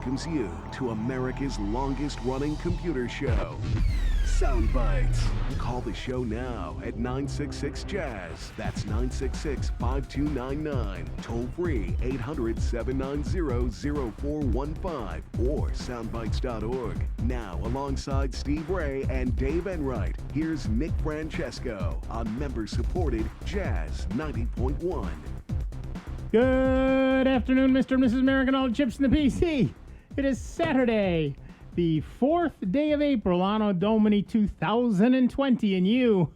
welcomes you to America's longest-running computer show, Sound Bytes. Call the show now at 966-JAZZ. That's 966-5299. Toll free 800-790-0415 or soundbytes.org. Now, alongside Steve Ray and Dave Enright, here's Nick Francesco on member-supported Jazz 90.1. Good afternoon, Mr. and Mrs. American, all chips in the PC. It is Saturday, the 4th day of April, Anno Domini 2020, and you,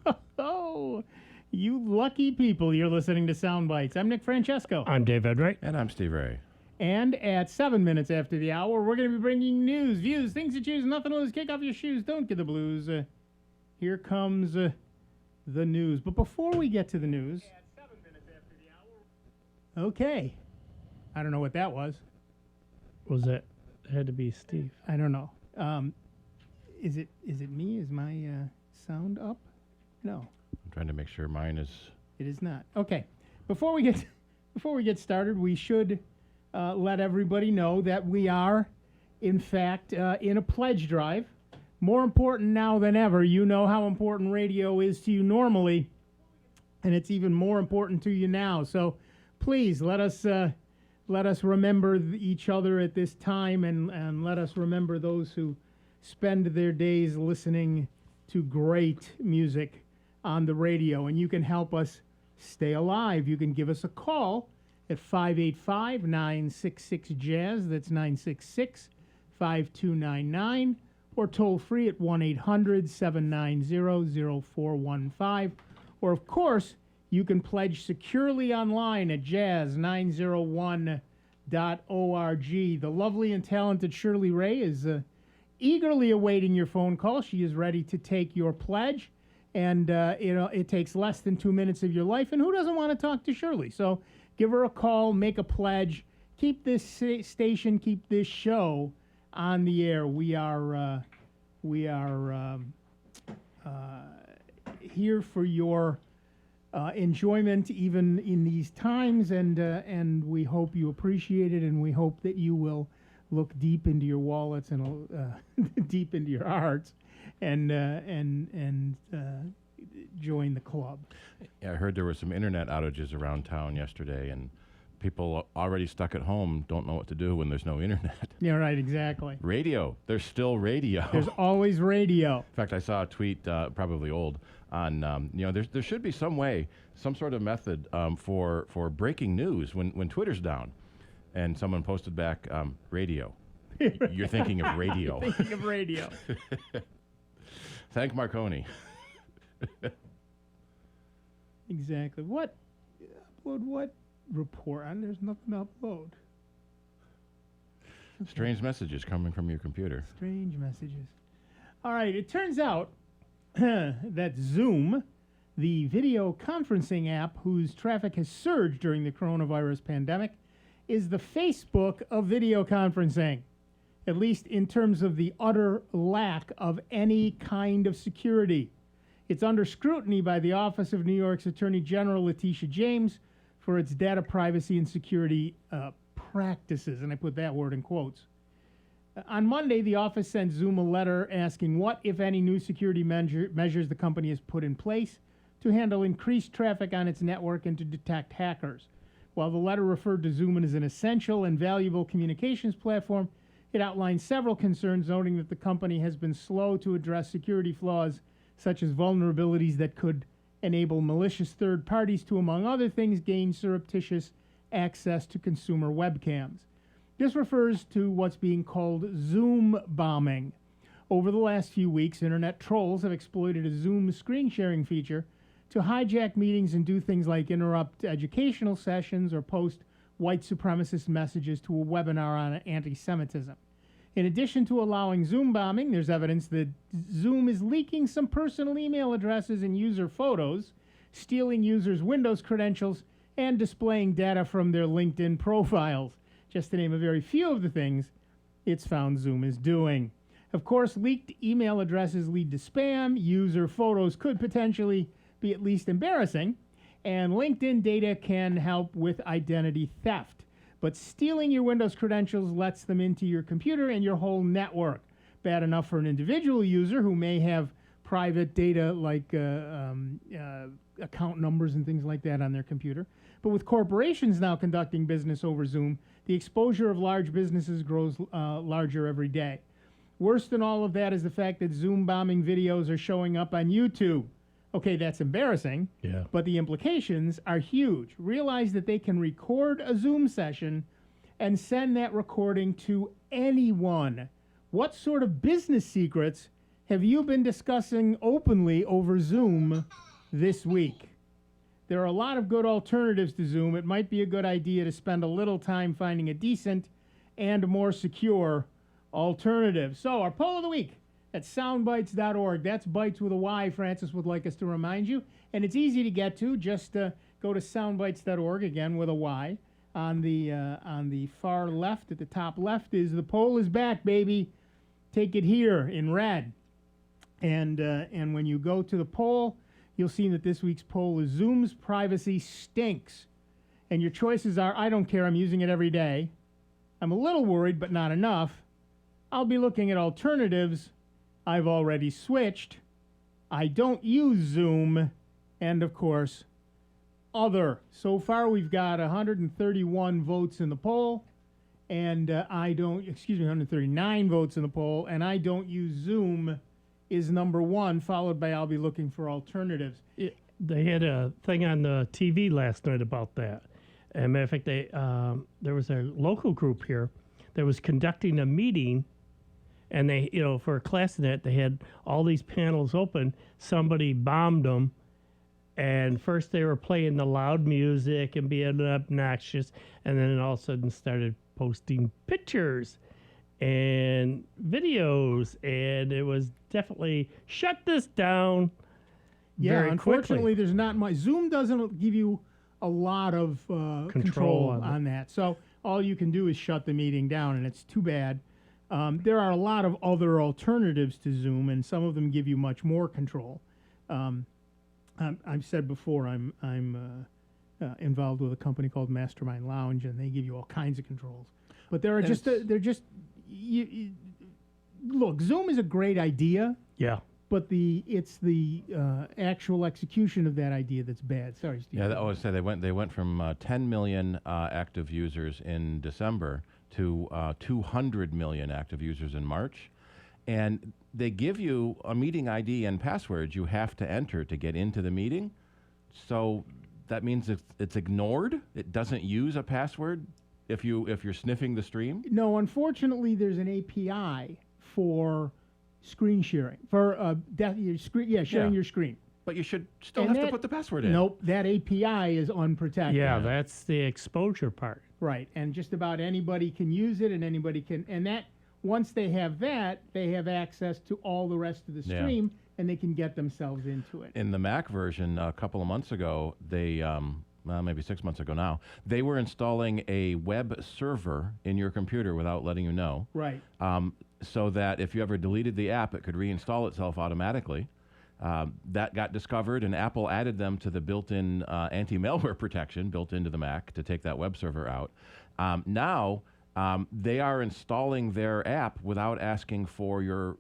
you lucky people, you're listening to Sound Bytes. I'm Nick Francesco. I'm Dave Enright. And I'm Steve Ray. And at 7 minutes after the hour, we're going to be bringing news, views, things to choose, nothing to lose. Kick off your shoes, don't get the blues. Here comes the news. But before we get to the news... Okay. I don't know what that was. Was it? It had to be Steve. I don't know. Is it me? Is my sound up? No. I'm trying to make sure mine is... It is not. Okay. Before we get started, we should let everybody know that we are, in fact, in a pledge drive. More important now than ever. You know how important radio is to you normally, and it's even more important to you now. So please let us remember each other at this time, and let us remember those who spend their days listening to great music on the radio. And you can help us stay alive. You can give us a call at 585-966-JAZZ. That's 966-5299. Or toll free at 1-800-790-0415. Or, of course, you can pledge securely online at jazz901.org. The lovely and talented Shirley Ray is eagerly awaiting your phone call. She is ready to take your pledge, and it takes less than 2 minutes of your life. And who doesn't want to talk to Shirley? So give her a call, make a pledge, keep this station, keep this show on the air. We are here for your enjoyment even in these times, and we hope you appreciate it, and we hope that you will look deep into your wallets and deep into your hearts and join the club. Yeah, I heard there were some internet outages around town yesterday, and people already stuck at home don't know what to do when there's no internet. Yeah, right, exactly. Radio. There's still radio. There's always radio. In fact, I saw a tweet, probably old, on, there should be some way, some sort of method for breaking news when Twitter's down. And someone posted back, radio. You're thinking of radio. Thinking of radio. Thank Marconi. Exactly. What report? And there's nothing to upload. Okay. Strange messages coming from your computer. Strange messages. All right, it turns out that Zoom, the video conferencing app whose traffic has surged during the coronavirus pandemic, is the Facebook of video conferencing, at least in terms of the utter lack of any kind of security. It's under scrutiny by the Office of New York's Attorney General Letitia James for its data privacy and security practices, and I put that word in quotes. On Monday, the office sent Zoom a letter asking what, if any, new security measures the company has put in place to handle increased traffic on its network and to detect hackers. While the letter referred to Zoom as an essential and valuable communications platform, it outlined several concerns, noting that the company has been slow to address security flaws such as vulnerabilities that could enable malicious third parties to, among other things, gain surreptitious access to consumer webcams. This refers to what's being called Zoom bombing. Over the last few weeks, internet trolls have exploited a Zoom screen sharing feature to hijack meetings and do things like interrupt educational sessions or post white supremacist messages to a webinar on anti-Semitism. In addition to allowing Zoom bombing, there's evidence that Zoom is leaking some personal email addresses and user photos, stealing users' Windows credentials, and displaying data from their LinkedIn profiles, just to name a very few of the things it's found Zoom is doing. Of course, leaked email addresses lead to spam, user photos could potentially be at least embarrassing, and LinkedIn data can help with identity theft. but stealing your Windows credentials lets them into your computer and your whole network. Bad enough for an individual user who may have private data like account numbers and things like that on their computer. But with corporations now conducting business over Zoom, the exposure of large businesses grows larger every day. Worse than all of that is the fact that Zoom bombing videos are showing up on YouTube. Okay, that's embarrassing, but the implications are huge. Realize that they can record a Zoom session and send that recording to anyone. What sort of business secrets have you been discussing openly over Zoom this week? There are a lot of good alternatives to Zoom. It might be a good idea to spend a little time finding a decent and more secure alternative. So our poll of the week at soundbytes.org. That's Bytes with a Y, Francis would like us to remind you. And it's easy to get to. Just go to soundbytes.org, again with a Y. On the far left, at the top left, is the poll is back, baby. Take it here in red. And when you go to the poll, you'll see that this week's poll is Zoom's privacy stinks. And your choices are, I don't care, I'm using it every day. I'm a little worried, but not enough. I'll be looking at alternatives. I've already switched. I don't use Zoom. And, of course, other. So far, we've got 131 votes in the poll. And 139 votes in the poll. And I don't use Zoom is number one, followed by I'll be looking for alternatives. They had a thing on the TV last night about that. As a matter of fact, there was a local group here that was conducting a meeting, and they, for a class in that, they had all these panels open. Somebody bombed them, and first they were playing the loud music and being obnoxious, and then all of a sudden started posting pictures and videos, and it was definitely shut this down. Yeah, unfortunately, there's not much. Zoom doesn't give you a lot of control on that. So all you can do is shut the meeting down, and it's too bad. There are a lot of other alternatives to Zoom, and some of them give you much more control. I've said before, I'm involved with a company called Mastermind Lounge, and they give you all kinds of controls. But there are look, Zoom is a great idea. Yeah. But it's the actual execution of that idea that's bad. Sorry, Steve. Yeah, I would say they went from 10 million active users in December to 200 million active users in March, and they give you a meeting ID and passwords you have to enter to get into the meeting. So that means it's ignored. It doesn't use a password if you're sniffing the stream. No, unfortunately, there's an API for screen sharing, for sharing your screen. But you should still have to put the password in. Nope, that API is unprotected. Yeah, that's the exposure part. Right, and just about anybody can use it, and anybody can, and that once they have that, they have access to all the rest of the stream, and they can get themselves into it. In the Mac version, a couple of months ago, they maybe 6 months ago now, they were installing a web server in your computer without letting you know. Right. So that if you ever deleted the app, it could reinstall itself automatically. That got discovered, and Apple added them to the built-in anti-malware protection built into the Mac to take that web server out. Now, they are installing their app without asking for your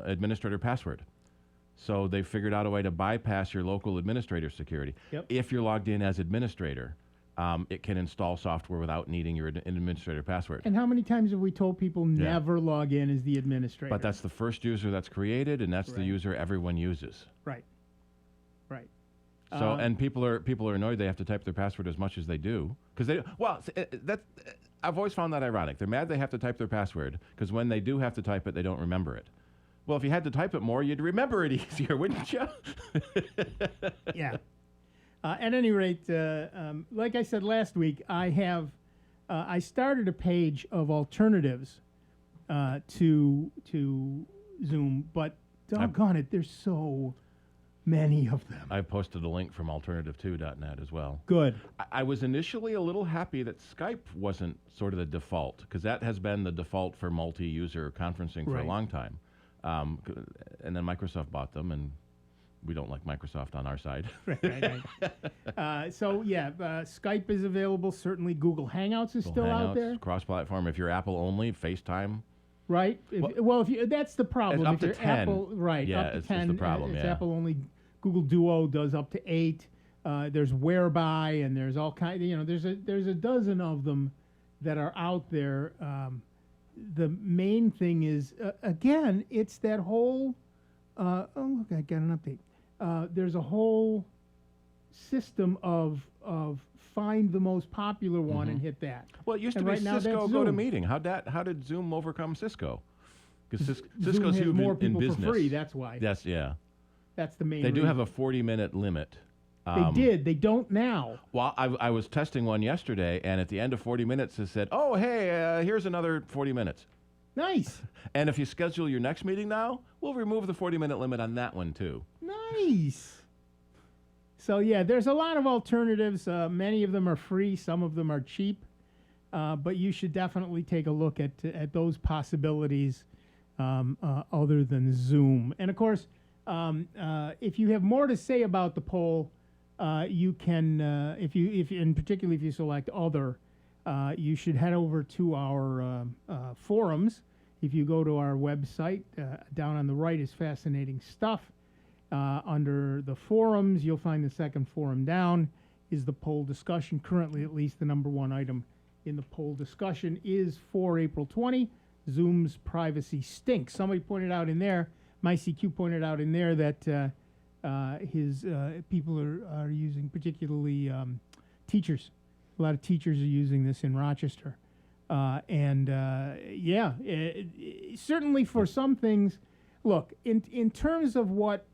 administrator password. So they figured out a way to bypass your local administrator security. Yep. If you're logged in as administrator, it can install software without needing your administrator password. And how many times have we told people never log in as the administrator? But that's the first user that's created, and that's the user everyone uses. Right. Right. So and people are annoyed they have to type their password as much as they do because I've always found that ironic. They're mad they have to type their password because when they do have to type it, they don't remember it. Well, if you had to type it more, you'd remember it easier, wouldn't you? Yeah. At any rate, like I said last week, I started a page of alternatives to Zoom, but doggone it, there's so many of them. I posted a link from alternative2.net as well. Good. I was initially a little happy that Skype wasn't sort of the default, because that has been the default for multi-user conferencing for a long time. And then Microsoft bought them, and we don't like Microsoft on our side. Right. So yeah, Skype is available. Certainly, Google Hangouts is still out there. Cross-platform. If you're Apple only, FaceTime. Right. If you, that's the problem. Up if to you're 10. Apple, right? Yeah, up to it's 10. the problem. It's yeah. Apple only. Google Duo does up to 8. There's Whereby, and there's all kind. There's a dozen of them that are out there. The main thing is again, it's that whole. Oh look, I got an update. There's a whole system of find the most popular one and hit that. Well, it used to And be right now Cisco that's GoToMeeting. How did Zoom overcome Cisco? Because Zoom Cisco's has huge more in people business. for free. That's why. That's That's the main. They do reason. have a 40-minute limit. They did. They don't now. Well, I was testing one yesterday, and at the end of 40 minutes, it said, "Oh, hey, here's another 40 minutes." Nice. And if you schedule your next meeting now, we'll remove the 40-minute limit on that one too. Nice. So yeah, there's a lot of alternatives. Many of them are free. Some of them are cheap. But you should definitely take a look at those possibilities other than Zoom. And of course, if you have more to say about the poll, you can, particularly if you select other, you should head over to our forums. If you go to our website, down on the right is Fascinating Stuff. Under the forums, you'll find the second forum down is the poll discussion. Currently, at least, the number one item in the poll discussion is for April 20. Zoom's privacy stinks. Somebody pointed out in there, MyCQ pointed out in there that his people are using, particularly teachers. A lot of teachers are using this in Rochester. Certainly for some things, look, in terms of what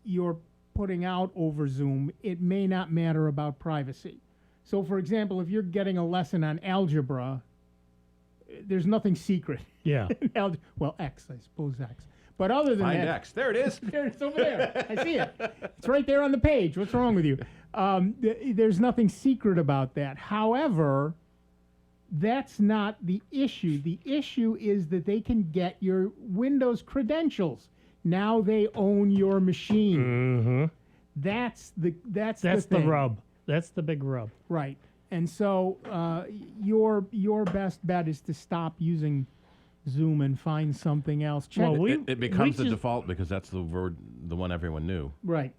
you're putting out over Zoom, it may not matter about privacy. So, for example, if you're getting a lesson on algebra, there's nothing secret. Yeah. Well, X, I suppose X. But other than Find that, X. There it is. there it's over there. I see it. It's right there on the page. What's wrong with you? There's nothing secret about that. However, that's not the issue. The issue is that they can get your Windows credentials. Now they own your machine. Mm-hmm. That's the the rub. That's the big rub. Right. And so your best bet is to stop using Zoom and find something else. Check Well, It becomes the default because that's the one everyone knew. right.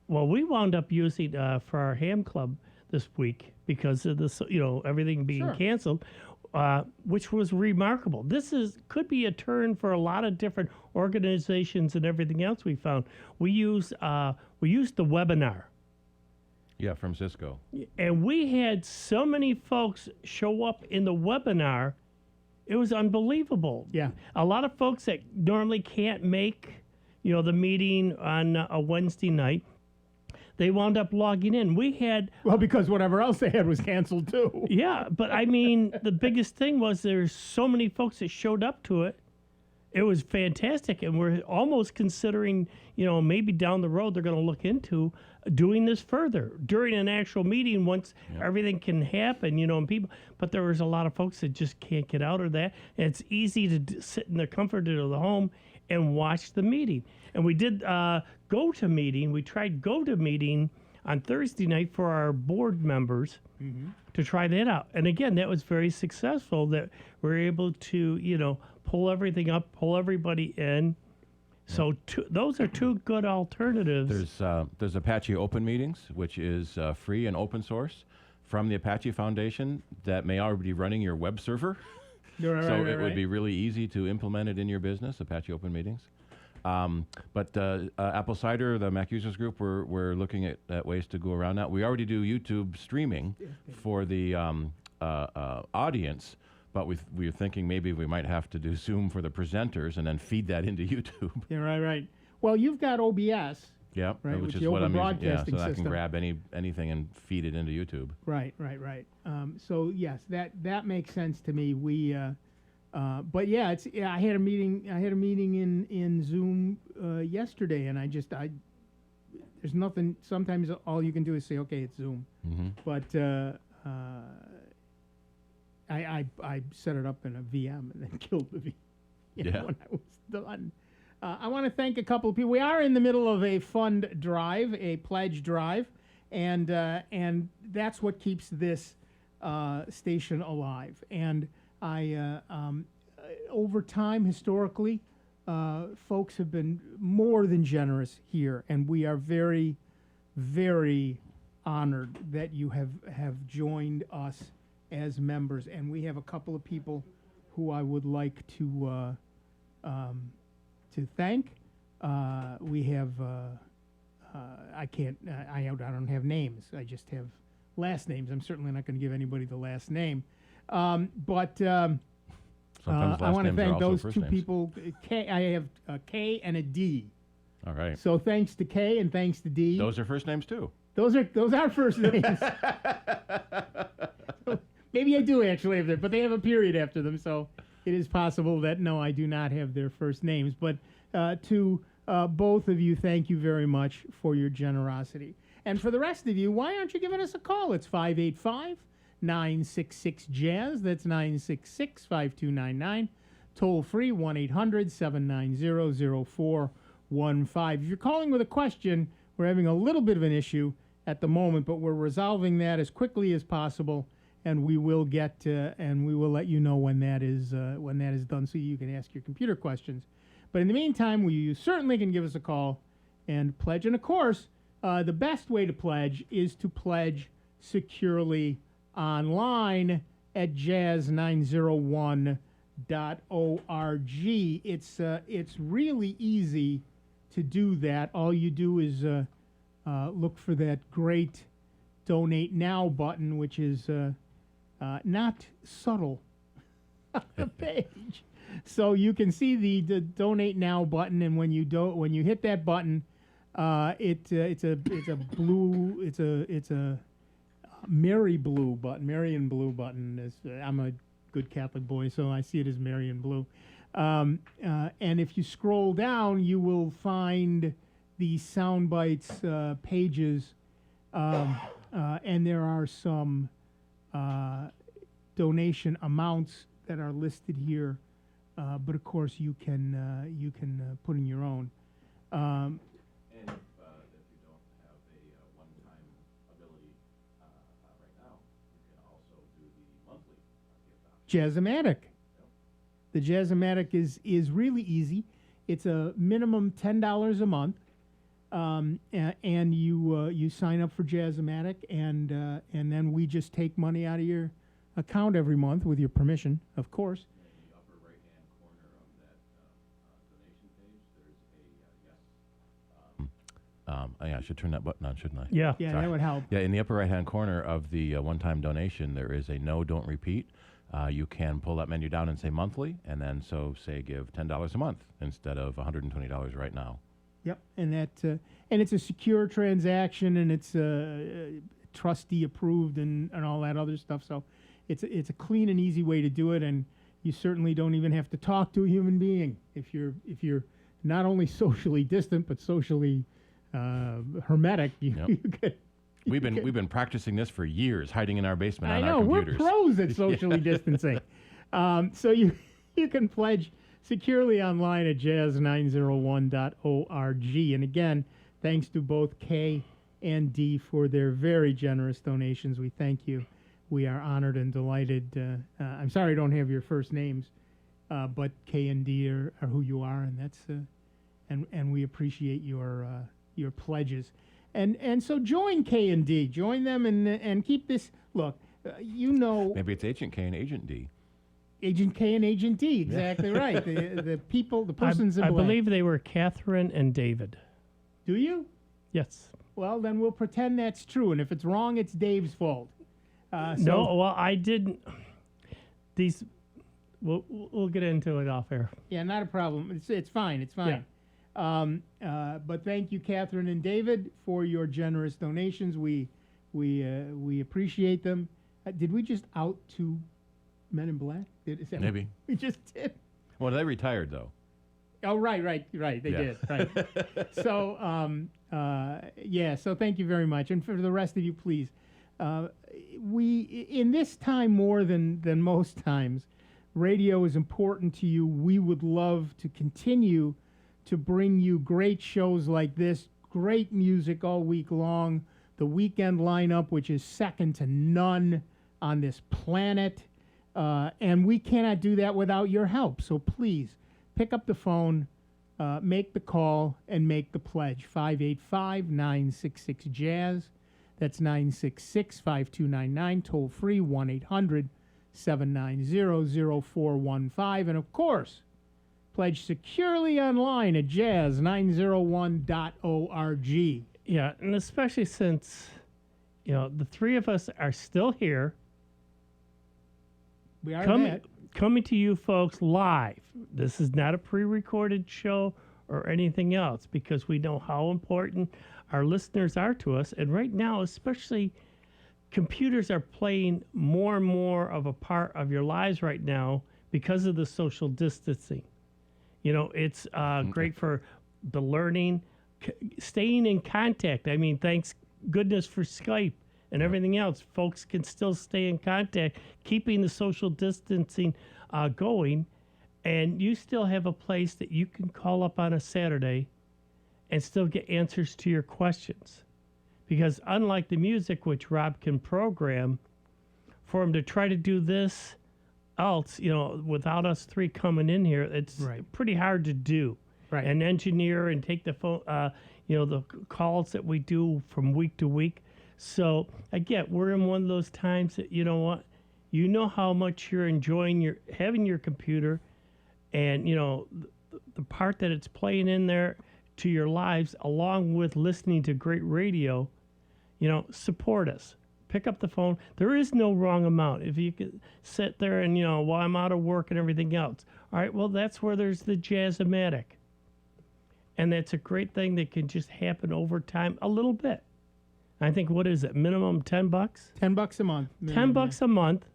Well, we wound up using for our ham club this week because of this, everything being Sure. canceled, which was remarkable. This could be a turn for a lot of different organizations and everything else we found. We used the webinar. Yeah, from Cisco. And we had so many folks show up in the webinar. It was unbelievable. Yeah. A lot of folks that normally can't make, the meeting on a Wednesday night, they wound up logging in. We had... Well, because whatever else they had was canceled too. Yeah, but I mean, the biggest thing was there's so many folks that showed up to it. It was fantastic, and we're almost considering, maybe down the road they're going to look into doing this further during an actual meeting once everything can happen, and people. But there was a lot of folks that just can't get out of that. And it's easy to sit in the comfort of the home and watch the meeting. And we did GoToMeeting. We tried GoToMeeting on Thursday night for our board members to try that out. And again, that was very successful. That we're able to, pull everything up, pull everybody in. So those are two good alternatives. There's Apache Open Meetings, which is free and open source from the Apache Foundation that may already be running your web server. It would be really easy to implement it in your business, Apache Open Meetings. But Apple Cider, the Mac Users Group, we're looking at ways to go around that. We already do YouTube streaming for the audience. But we were thinking maybe we might have to do Zoom for the presenters and then feed that into YouTube. Yeah, right. Well, you've got OBS. Yeah, right, which with is the what open I'm using. Yeah, so broadcasting that I can system. grab anything and feed it into YouTube. Right. So yes, that makes sense to me. We, but yeah, I had a meeting in Zoom yesterday, and there's nothing. Sometimes all you can do is say, okay, it's Zoom. Mm-hmm. But I set it up in a VM and then killed the VM when I was done. I want to thank a couple of people. We are in the middle of a fund drive, a pledge drive, and that's what keeps this station alive. And over time, historically, folks have been more than generous here, and we are very, very honored that you have joined us as members. And we have a couple of people who I would like to thank. We have I don't have names. I just have last names. I'm certainly not going to give anybody the last name, but. I want to thank those two people. I have a K and a D. All right. So thanks to K and thanks to D. Those are first names too. Those are first names. So maybe I do actually have them, but they have a period after them, so it is possible that no, I do not have their first names. But to both of you, thank you very much for your generosity. And for the rest of you, why aren't you giving us a call? It's 585-966-JAZZ. That's 966-5299. Toll free 1-800-790-0415. If you're calling with a question, we're having a little bit of an issue at the moment, but we're resolving that as quickly as possible, and we will let you know when that is done, so you can ask your computer questions. But in the meantime, you certainly can give us a call and pledge. And of course, the best way to pledge is to pledge securely online at jazz901.org. It's really easy to do that. All you do is look for that great Donate Now button, which is not subtle on the page. So you can see the Donate Now button, and when you hit that button, it's a Marian blue button. I'm a good Catholic boy, so I see it as Marian blue. And if you scroll down, you will find the Sound Bytes pages, and there are some donation amounts that are listed here. But of course, you can put in your own. And if you don't have a one-time ability right now, you can also do the monthly gift option. Jazz-O-Matic. The Jazz-O-Matic is really easy. It's a minimum $10 a month, and you sign up for Jazz-O-Matic, and then we just take money out of your account every month with your permission, of course. I should turn that button on, shouldn't I? Yeah. Yeah, Sorry. that would help. Yeah, in the upper right-hand corner of the one-time donation, there is a no, don't repeat. You can pull that menu down and say monthly, and then say give $10 a month instead of $120 right now. Yep, and it's a secure transaction, and it's trustee approved and all that other stuff. So it's a clean and easy way to do it, and you certainly don't even have to talk to a human being if you're not only socially distant but socially hermetic. You could. We've been practicing this for years, hiding in our basement on our computers. We're pros at socially distancing. So you can pledge securely online at jazz901.org. And again, thanks to both K and D for their very generous donations. We thank you. We are honored and delighted. I'm sorry I don't have your first names, but K and D are who you are, and that's and we appreciate your pledges. And so join K and D, join them, and keep this. Look, maybe it's Agent K and Agent D. Agent K and Agent D, exactly right. The persons in I black. believe they were Catherine and David. Do you? Yes. Well, then we'll pretend that's true, and if it's wrong, it's Dave's fault. No, well, I didn't. These, we'll get into it off air. Yeah, not a problem. It's fine. It's fine. Yeah. But thank you, Catherine and David, for your generous donations. We appreciate them. Did we just out two Men in Black? Is that Maybe. We just did. Well, they retired though. Oh, right. They did. Right. So, so thank you very much. And for the rest of you, please, in this time more than most times, radio is important to you. We would love to continue to bring you great shows like this, great music all week long, the weekend lineup, which is second to none on this planet. And we cannot do that without your help. So please pick up the phone, make the call, and make the pledge. 585-966-JAZZ. That's 966-5299, toll free 1-800-790-0415. And of course, pledge securely online at jazz901.org. Yeah, and especially since, the three of us are still here. We are coming to you folks live. This is not a pre-recorded show or anything else, because we know how important our listeners are to us. And right now, especially, computers are playing more and more of a part of your lives right now because of the social distancing. It's great for the learning, staying in contact. I mean, thanks goodness for Skype and everything else. Folks can still stay in contact, keeping the social distancing going. And you still have a place that you can call up on a Saturday and still get answers to your questions. Because unlike the music, which Rob can program, for him to try to do this else, without us three coming in here, it's pretty hard to do. Right. And engineer and take the phone, the calls that we do from week to week. So again, we're in one of those times that, how much you're enjoying having your computer, and the part that it's playing in there to your lives, along with listening to great radio. Support us. Pick up the phone. There is no wrong amount. If you could sit there and, while I'm out of work and everything else. All right, well, that's where there's the Jazz-O-Matic. And that's a great thing that can just happen over time a little bit. I think, what is it, minimum $10? $10 a month. $10 a month.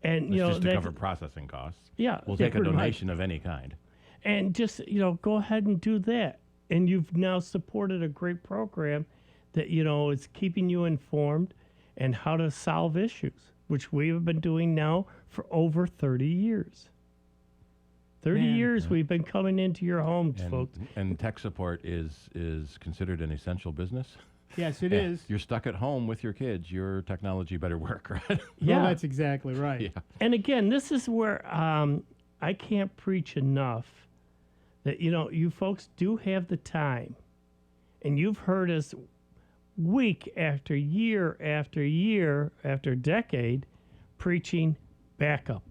And, just to cover processing costs. Yeah. We'll take a donation of any kind. And just, go ahead and do that. And you've now supported a great program that, is keeping you informed and how to solve issues, which we have been doing now for over 30 years. 30 years we've been coming into your homes, folks. And tech support is considered an essential business. Yes, it is. You're stuck at home with your kids. Your technology better work, right? Yeah, well, that's exactly right. Yeah. And again, this is where I can't preach enough that, you folks do have the time. And you've heard us week after year after year after decade preaching backup.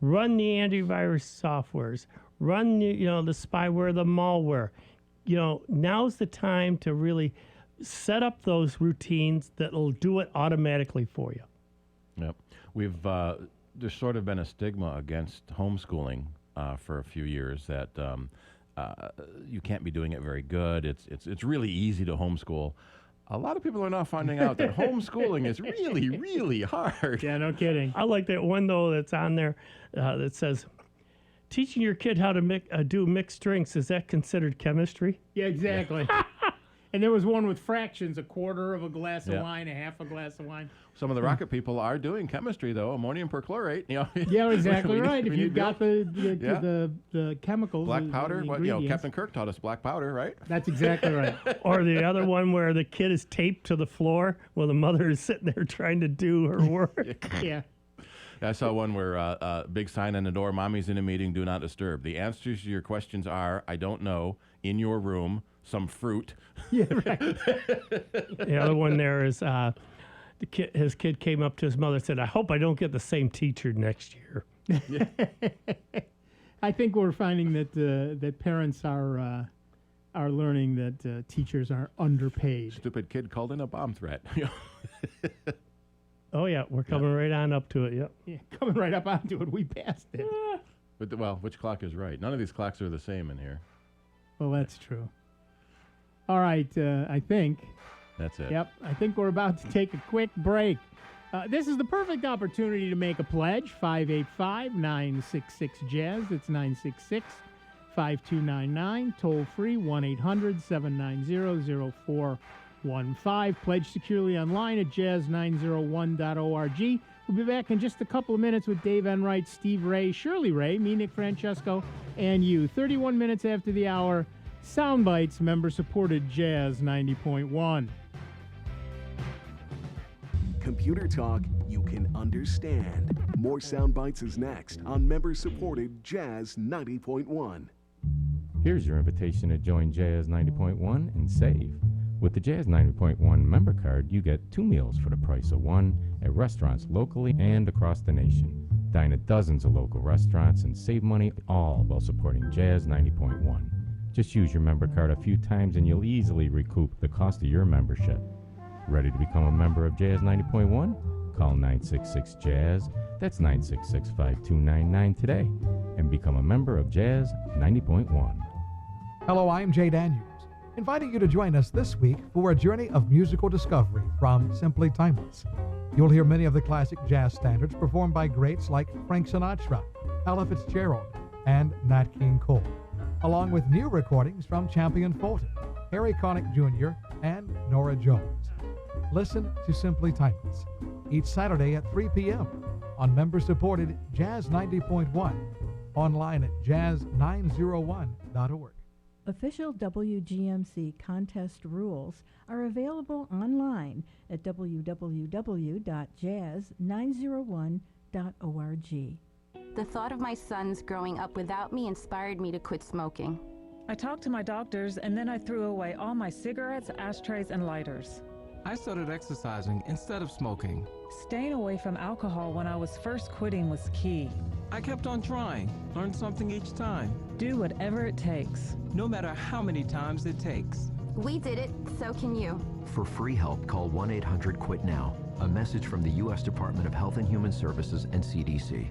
Run the antivirus softwares. Run the spyware, the malware. Now's the time to really set up those routines that'll do it automatically for you. Yep. There's sort of been a stigma against homeschooling for a few years that you can't be doing it very good. It's really easy to homeschool. A lot of people are now finding out that homeschooling is really, really hard. Yeah, no kidding. I like that one, though, that's on there that says, teaching your kid how to do mixed drinks, is that considered chemistry? Yeah, exactly. And there was one with fractions, a quarter of a glass of wine, a half a glass of wine. Some of the rocket people are doing chemistry, though. Ammonium perchlorate. Yeah, exactly right. If you've got the chemicals. Black powder. The Captain Kirk taught us black powder, right? That's exactly right. Or the other one where the kid is taped to the floor while the mother is sitting there trying to do her work. Yeah. I saw one where big sign on the door, "Mommy's in a meeting, do not disturb." The answers to your questions are, I don't know, in your room, some fruit. Yeah, right. The other one there is his kid came up to his mother and said, I hope I don't get the same teacher next year. I think we're finding that parents are learning that teachers are underpaid. Stupid kid called in a bomb threat. Oh, yeah, we're coming right on up to it, yep. Yeah, coming right up onto it. We passed it. But which clock is right? None of these clocks are the same in here. Well, that's true. All right, I think. That's it. Yep, I think we're about to take a quick break. This is the perfect opportunity to make a pledge. 585-966-JAZZ. It's 966-5299. Toll free, 1-800-790-0415. Pledge securely online at jazz901.org. We'll be back in just a couple of minutes with Dave Enright, Steve Ray, Shirley Ray, me, Nick Francesco, and you. 31 minutes after the hour, Soundbites, member-supported Jazz 90.1. Computer talk you can understand. More Soundbites is next on member-supported Jazz 90.1. Here's your invitation to join Jazz 90.1 and save. With the Jazz 90.1 member card, you get 2 meals for the price of 1 at restaurants locally and across the nation. Dine at dozens of local restaurants and save money, all while supporting Jazz 90.1. Just use your member card a few times and you'll easily recoup the cost of your membership. Ready to become a member of Jazz 90.1? Call 966-JAZZ, that's 966-5299 today, and become a member of Jazz 90.1. Hello, I'm Jay Daniels, inviting you to join us this week for a journey of musical discovery from Simply Timeless. You'll hear many of the classic jazz standards performed by greats like Frank Sinatra, Ella Fitzgerald, and Nat King Cole, along with new recordings from Champion Fulton, Harry Connick Jr., and Norah Jones. Listen to Simply Timeless each Saturday at 3 p.m. on member-supported Jazz 90.1, online at jazz901.org. Official WGMC contest rules are available online at www.jazz901.org. The thought of my sons growing up without me inspired me to quit smoking. I talked to my doctors, and then I threw away all my cigarettes, ashtrays, and lighters. I started exercising instead of smoking. Staying away from alcohol when I was first quitting was key. I kept on trying, learned something each time. Do whatever it takes. No matter how many times it takes. We did it, so can you. For free help, call 1-800-QUIT-NOW. A message from the U.S. Department of Health and Human Services and CDC.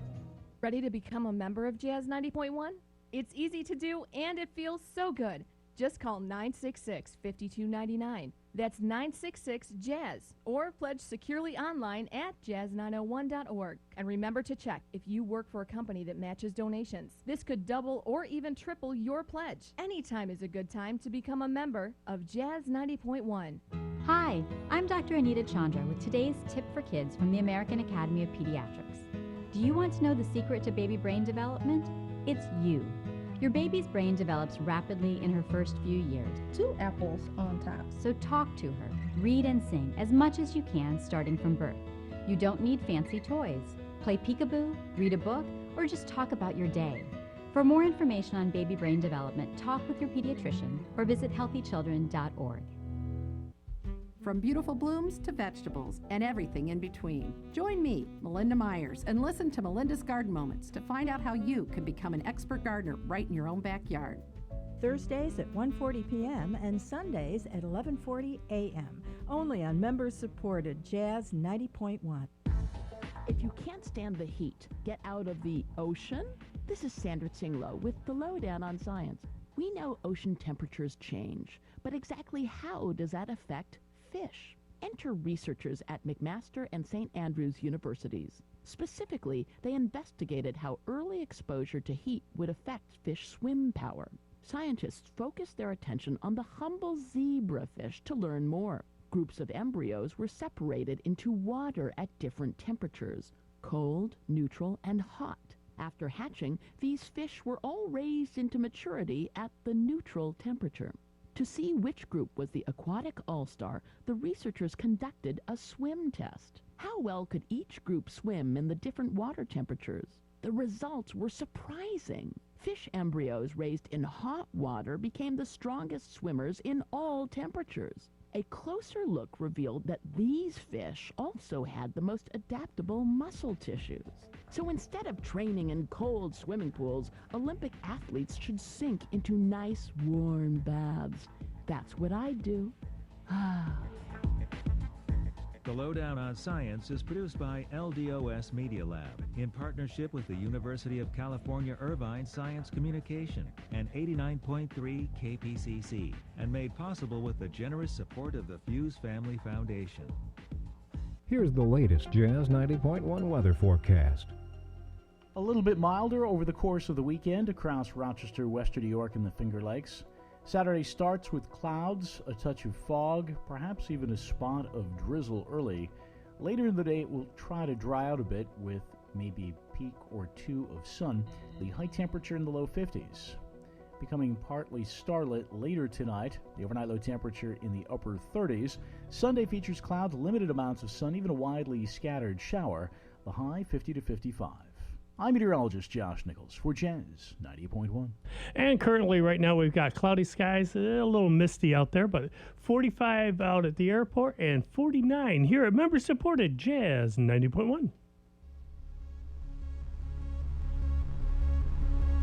Ready to become a member of Jazz 90.1? It's easy to do, and it feels so good. Just call 966-5299. That's 966-JAZZ, or pledge securely online at jazz901.org. And remember to check if you work for a company that matches donations. This could double or even triple your pledge. Anytime is a good time to become a member of Jazz 90.1. Hi, I'm Dr. Anita Chandra with today's tip for kids from the American Academy of Pediatrics. Do you want to know the secret to baby brain development? It's you. Your baby's brain develops rapidly in her first few years. 2 apples on top. So talk to her, read and sing as much as you can starting from birth. You don't need fancy toys. Play peekaboo, read a book, or just talk about your day. For more information on baby brain development, talk with your pediatrician or visit healthychildren.org. From beautiful blooms to vegetables and everything in between. Join me, Melinda Myers, and listen to Melinda's Garden Moments to find out how you can become an expert gardener right in your own backyard. Thursdays at 1:40 p.m. and Sundays at 11:40 a.m. Only on members-supported Jazz 90.1. If you can't stand the heat, get out of the ocean. This is Sandra Tsinglow with the Lowdown on Science. We know ocean temperatures change, but exactly how does that affect fish? Enter researchers at McMaster and St. Andrews Universities. Specifically, they investigated how early exposure to heat would affect fish swim power. Scientists focused their attention on the humble zebrafish to learn more. Groups of embryos were separated into water at different temperatures, cold, neutral, and hot. After hatching, these fish were all raised into maturity at the neutral temperature. To see which group was the aquatic all-star, the researchers conducted a swim test. How well could each group swim in the different water temperatures? The results were surprising. Fish embryos raised in hot water became the strongest swimmers in all temperatures. A closer look revealed that these fish also had the most adaptable muscle tissues. So instead of training in cold swimming pools, Olympic athletes should sink into nice warm baths. That's what I do. The Lowdown on Science is produced by LDOS Media Lab in partnership with the University of California Irvine Science Communication and 89.3 KPCC, and made possible with the generous support of the Fuse Family Foundation. Here's the latest Jazz 90.1 weather forecast. A little bit milder over the course of the weekend across Rochester, Western New York, and the Finger Lakes. Saturday starts with clouds, a touch of fog, perhaps even a spot of drizzle early, Later in the day, it will try to dry out a bit with maybe a peak or two of sun. The high temperature in the low 50s. Becoming partly starlit later tonight. The overnight low temperature in the upper 30s. Sunday features clouds, limited amounts of sun, even a widely scattered shower. The high 50 to 55. I'm meteorologist Josh Nichols for Jazz 90.1. And currently, right now, we've got cloudy skies, a little misty out there, but 45 out at the airport and 49 here at member-supported Jazz 90.1.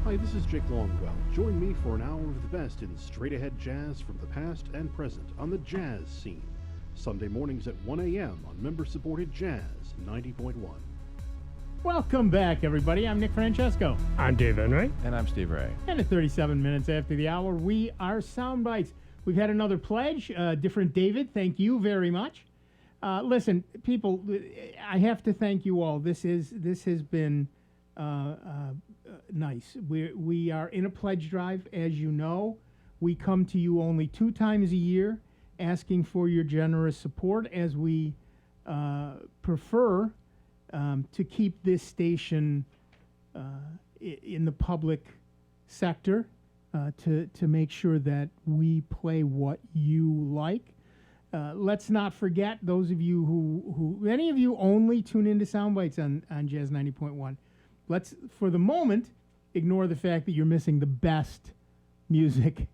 Hi, this is Jake Longwell. Join me for an hour of the best in straight-ahead jazz from the past and present on the jazz scene. Sunday mornings at 1 a.m. on member-supported Jazz 90.1. Welcome back, everybody. I'm Nick Francesco. I'm Dave Enright. And I'm Steve Ray. And at 37 minutes after the hour, we are Sound Bytes. We've had another pledge. Different David, thank you very much. Listen, people, I have to thank you all. This has been nice. We are in a pledge drive, as you know. We come to you only 2 times a year asking for your generous support, as we prefer to keep this station in the public sector, to make sure that we play what you like. Let's not forget those of you who many of you only tune into Soundbites on Jazz 90.1. Let's, for the moment, ignore the fact that you're missing the best music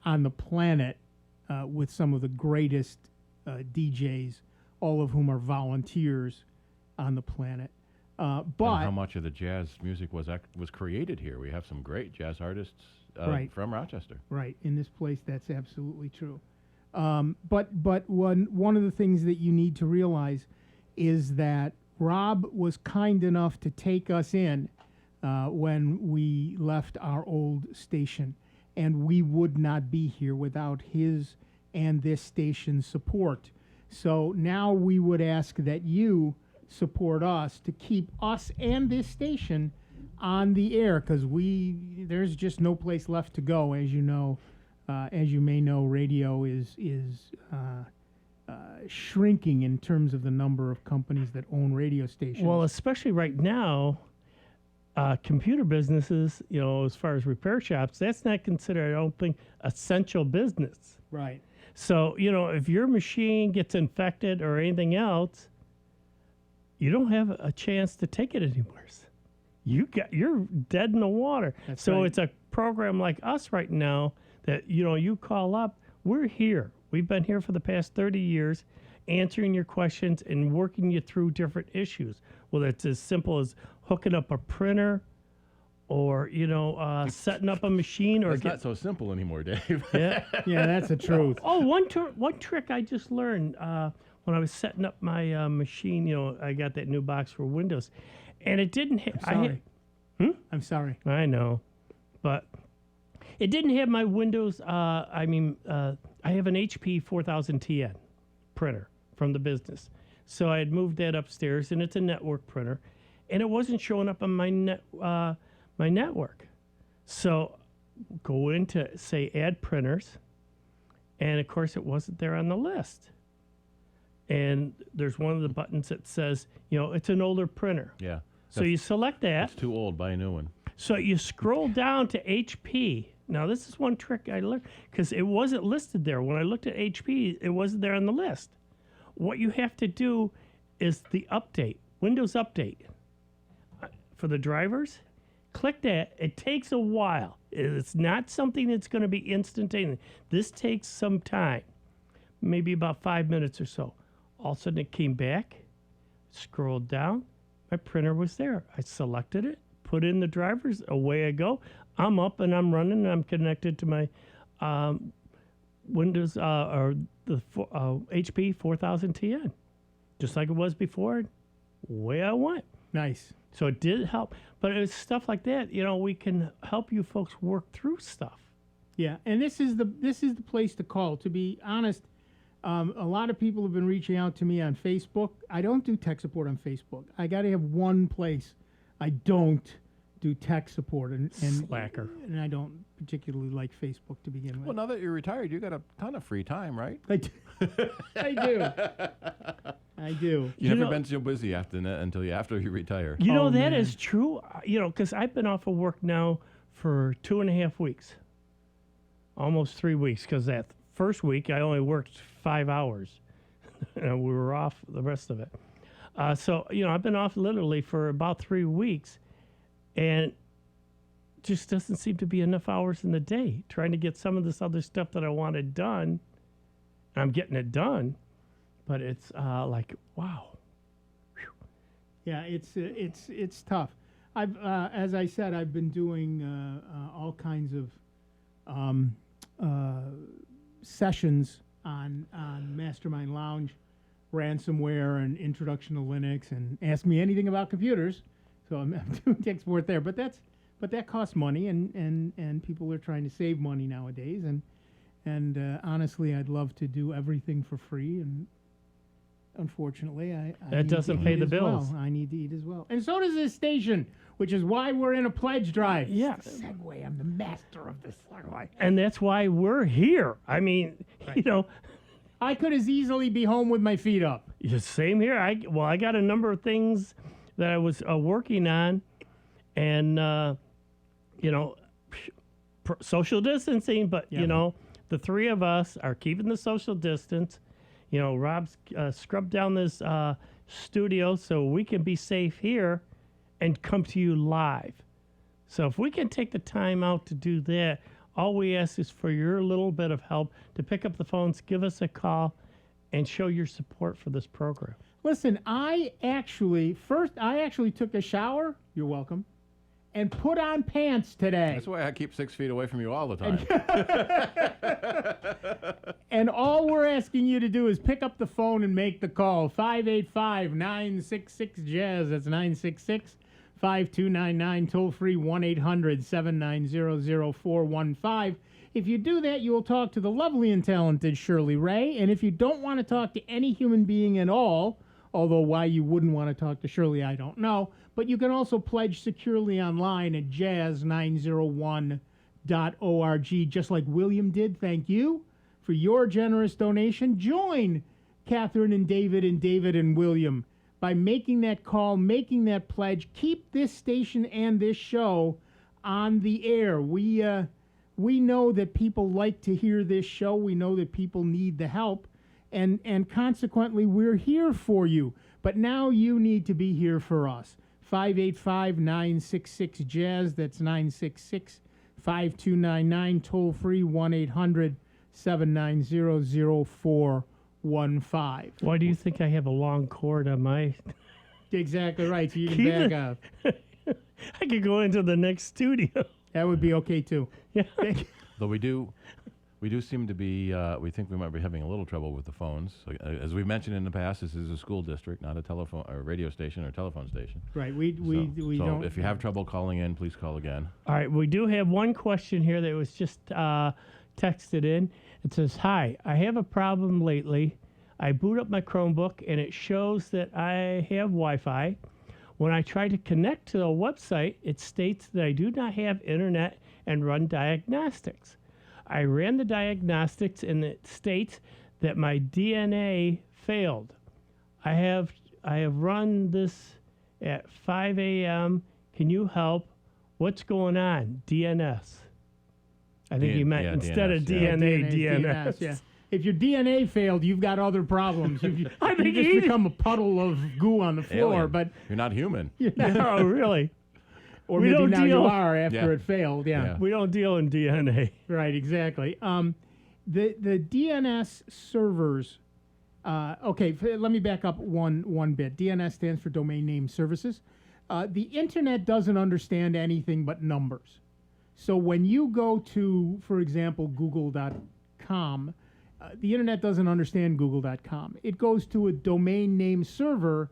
on the planet with some of the greatest DJs, all of whom are volunteers on the planet. But and how much of the jazz music was created here? We have some great jazz artists from Rochester. Right, in this place, that's absolutely true. But one of the things that you need to realize is that Rob was kind enough to take us in when we left our old station, and we would not be here without his and this station's support. So now we would ask that you support us to keep us and this station on the air, because there's just no place left to go. As you know, as you may know, radio is shrinking in terms of the number of companies that own radio stations. Well, especially right now, computer businesses, as far as repair shops, that's not considered, I don't think, essential business. Right. So, if your machine gets infected or anything else, you don't have a chance to take it anywhere. You're dead in the water. That's so right. It's a program like us right now that, you call up, we're here. We've been here for the past 30 years answering your questions and working you through different issues. Whether it's as simple as hooking up a printer or, setting up a machine. Or It's not so simple anymore, Dave. Yeah, yeah, that's the truth. Oh, one trick I just learned when I was setting up my machine, I got that new box for Windows, and it didn't hit. I'm sorry. I know, but it didn't have my Windows. I have an HP 4000 TN printer from the business, so I had moved that upstairs, and it's a network printer, and it wasn't showing up on my network. So go into, say, add printers, and of course it wasn't there on the list. And there's one of the buttons that says, it's an older printer. Yeah. So you select that. It's too old. Buy a new one. So you scroll down to HP. Now, this is one trick I learned, because it wasn't listed there. When I looked at HP, it wasn't there on the list. What you have to do is the update, Windows Update. For the drivers, click that. It takes a while. It's not something that's going to be instantaneous. This takes some time, maybe about 5 minutes or so. All of a sudden, it came back, scrolled down. My printer was there. I selected it, put in the drivers, away I go. I'm up and I'm running, and I'm connected to my Windows or the HP 4000 TN. Just like it was before, away I went. Nice. So it did help. But it's stuff like that, we can help you folks work through stuff. Yeah, and this is the place to call. To be honest, a lot of people have been reaching out to me on Facebook. I don't do tech support on Facebook. I got to have one place I don't do tech support, and Slacker. And I don't particularly like Facebook to begin with. Well, now that you're retired, you got a ton of free time, right? I do. I I do. You've never been so busy after you retire. You know, that is true. You know, because I've been off of work now for 2.5 weeks. Almost 3 weeks, because that first week I only worked 5 hours. And we were off the rest of it. So, you know, I've been off literally for about 3 weeks. And just doesn't seem to be enough hours in the day trying to get some of this other stuff that I wanted done. I'm getting it done, but it's like, wow. Whew. Yeah, it's tough. I've as I said, I've been doing all kinds of sessions on Mastermind Lounge, ransomware, and introduction to Linux, and Ask Me Anything About computers. So I'm doing tech support there, but that costs money, and people are trying to save money nowadays, and honestly, I'd love to do everything for free, and unfortunately, I that doesn't pay the bills. Well. I need to eat as well, and so does this station, which is why we're in a pledge drive. Yeah, segue. I'm the master of the segue, and that's why we're here. I mean, you know, I could as easily be home with my feet up. Yeah, same here. I got a number of things that I was working on, and you know, social distancing, but you know, the three of us are keeping the social distance. You know, Rob's scrubbed down this studio so we can be safe here and come to you live. So if we can take the time out to do that, all we ask is for your little bit of help to pick up the phones, give us a call, and show your support for this program. Listen, I actually took a shower. You're welcome. And put on pants today. That's why I keep 6 feet away from you all the time. And all we're asking you to do is pick up the phone and make the call. 585-966-JAZZ. That's 966-5299. Toll free 1-800-790-0415. If you do that, you will talk to the lovely and talented Shirley Ray. And if you don't want to talk to any human being at all, although why you wouldn't want to talk to Shirley, I don't know. But you can also pledge securely online at jazz901.org, just like William did. Thank you for your generous donation. Join Catherine and David and William by making that call, making that pledge. Keep this station and this show on the air. We know that people like to hear this show. We know that people need the help. And consequently, we're here for you. But now you need to be here for us. 585-966-JAZZ. That's 966-5299. Toll free 1-800-790-0415. Why do you think I have a long cord on my... Exactly right. So you can back up. I could go into the next studio. That would be okay, too. Yeah. Though we do seem to be, we think we might be having a little trouble with the phones. As we've mentioned in the past, this is a school district, not a telephone or radio station or telephone station. Right. We so don't. If you have trouble calling in, please call again. All right. We do have one question here that was just texted in. It says, "Hi, I have a problem lately. I boot up my Chromebook and it shows that I have Wi-Fi. When I try to connect to the website, it states that I do not have internet and run diagnostics. I ran the diagnostics and it states that my DNA failed. I have run this at 5 a.m. Can you help? What's going on? DNS." I think he meant instead of DNA, DNS. Yeah. If your DNA failed, you've got other problems. You I think just become a puddle of goo on the floor. Alien. But you're not human. Oh, really? Or We maybe don't now deal- you are after it failed. Yeah. We don't deal in DNA. Right, exactly. The DNS servers. Okay, let me back up one bit. DNS stands for Domain Name Services. The internet doesn't understand anything but numbers. So when you go to, for example, Google.com, the internet doesn't understand Google.com. It goes to a domain name server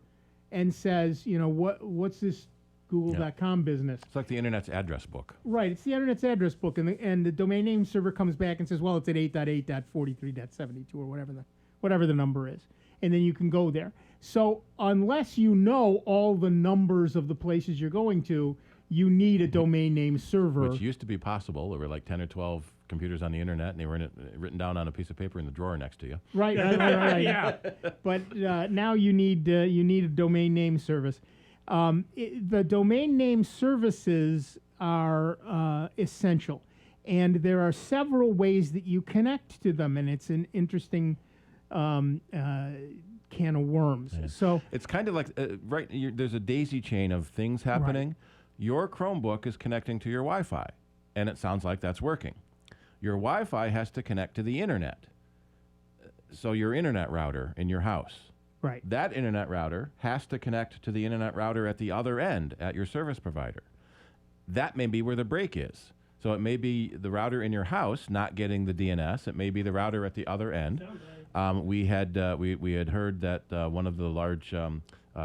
and says, you know, what's this Google.com business? It's like the internet's address book. Right, it's the internet's address book, and the domain name server comes back and says, well, it's at 8.8.43.72 or whatever the number is, and then you can go there. So unless you know all the numbers of the places you're going to, you need a domain name server. Which used to be possible. There were like 10 or 12 computers on the internet, and they were written down on a piece of paper in the drawer next to you. Right. Yeah. But now you need a domain name service. The domain name services are essential, and there are several ways that you connect to them, and it's an interesting can of worms. Yeah. So it's kind of like there's a daisy chain of things happening. Right. Your Chromebook is connecting to your Wi-Fi, and it sounds like that's working. Your Wi-Fi has to connect to the internet. So your internet router in your house. Right. That internet router has to connect to the internet router at the other end at your service provider. That may be where the break is. So it may be the router in your house not getting the DNS. It may be the router at the other end. We had heard that one of the large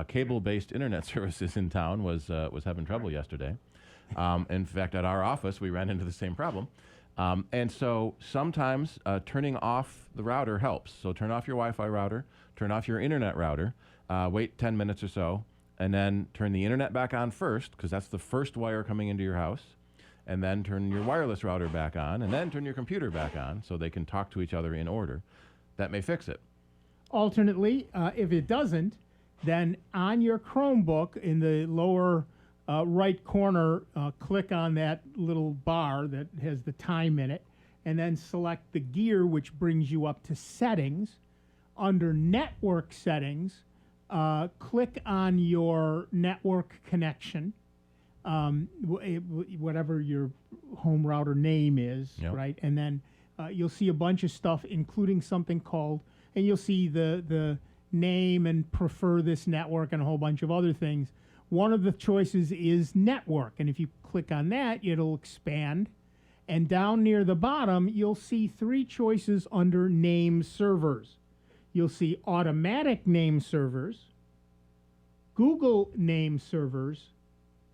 cable-based internet services in town was having trouble yesterday. In fact, at our office, we ran into the same problem. And so sometimes turning off the router helps. So turn off your Wi-Fi router, turn off your internet router, wait 10 minutes or so, and then turn the internet back on first, because that's the first wire coming into your house, and then turn your wireless router back on, and then turn your computer back on so they can talk to each other in order. That may fix it. Alternately, if it doesn't, then on your Chromebook in the lower right corner, click on that little bar that has the time in it, and then select the gear, which brings you up to settings. Under network settings, click on your network connection, whatever your home router name is, right? And then you'll see a bunch of stuff, including something called, and you'll see the name and prefer this network and a whole bunch of other things. One of the choices is network, and if you click on that, it'll expand. And down near the bottom, you'll see 3 choices under name servers. You'll see automatic name servers, Google name servers,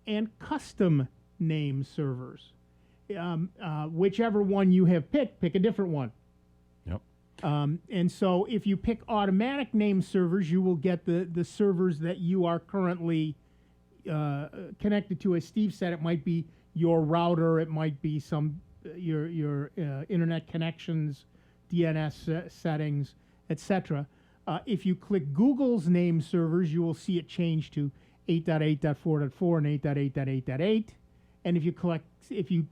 and custom name servers. Whichever one you have picked, pick a different one. Yep. And so if you pick automatic name servers, you will get the servers that you are currently connected to. As Steve said, it might be your router, it might be some your internet connections, DNS settings, etc. If you click Google's name servers, you will see it change to 8.8.4.4 and 8.8.8.8. And if you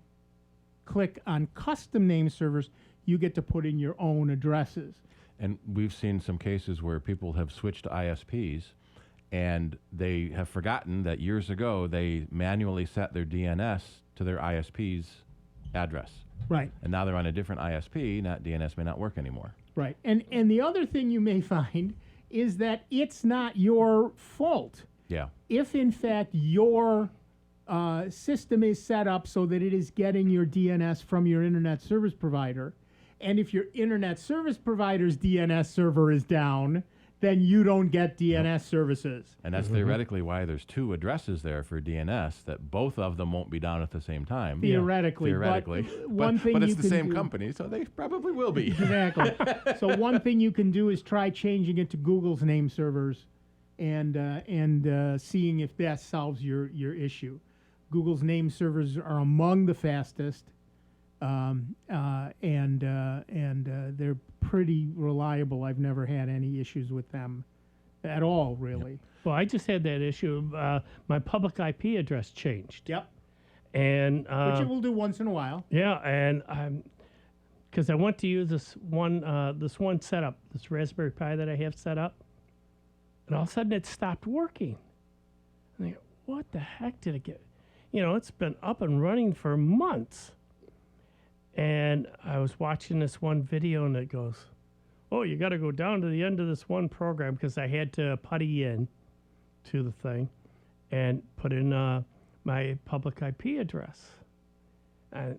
click on custom name servers, you get to put in your own addresses. And we've seen some cases where people have switched to ISPs, and they have forgotten that years ago they manually set their DNS to their ISP's address. Right. And now they're on a different ISP, that DNS may not work anymore. Right. And the other thing you may find is that it's not your fault. Yeah. If, in fact, your system is set up so that it is getting your DNS from your internet service provider, and if your internet service provider's DNS server is down, then you don't get DNS services. And that's theoretically why there's 2 addresses there for DNS, that both of them won't be down at the same time. Theoretically. Theoretically. But it's the same company, so they probably will be. Exactly. So one thing you can do is try changing it to Google's name servers and seeing if that solves your issue. Google's name servers are among the fastest, and they're pretty reliable. I've never had any issues with them at all, really. Well, I just had that issue. My public IP address changed. Yep. And which it will do once in a while. Yeah, and because I went to use this one setup, this Raspberry Pi that I have set up, and all of a sudden it stopped working. And I go, what the heck did it get? It's been up and running for months. And I was watching this one video, and it goes, oh, you got to go down to the end of this one program, because I had to putty in to the thing and put in my public IP address. And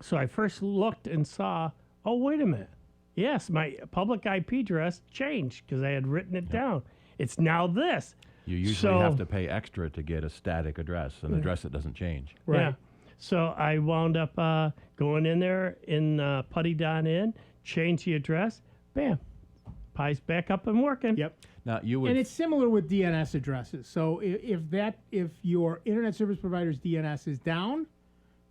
so I first looked and saw, oh, wait a minute. Yes, my public IP address changed because I had written it down. It's now this. You usually have to pay extra to get a static address, an address that doesn't change. Right. Yeah. So I wound up going in there, puttied on in, changed the address, bam, Pi's back up and working. Yep. Now you would. And it's similar with DNS addresses. So if your internet service provider's DNS is down,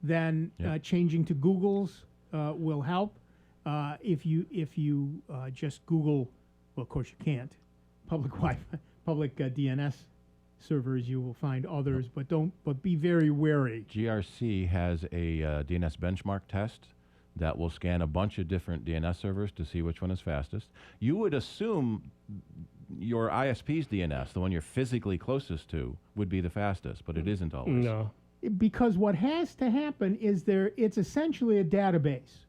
then changing to Google's will help. If you just Google, well, of course you can't, public Wi-Fi, public DNS servers, you will find others, but be very wary. GRC has a DNS benchmark test that will scan a bunch of different DNS servers to see which one is fastest. You would assume your ISP's DNS, the one you're physically closest to, would be the fastest, but it isn't always. No. Because what has to happen is it's essentially a database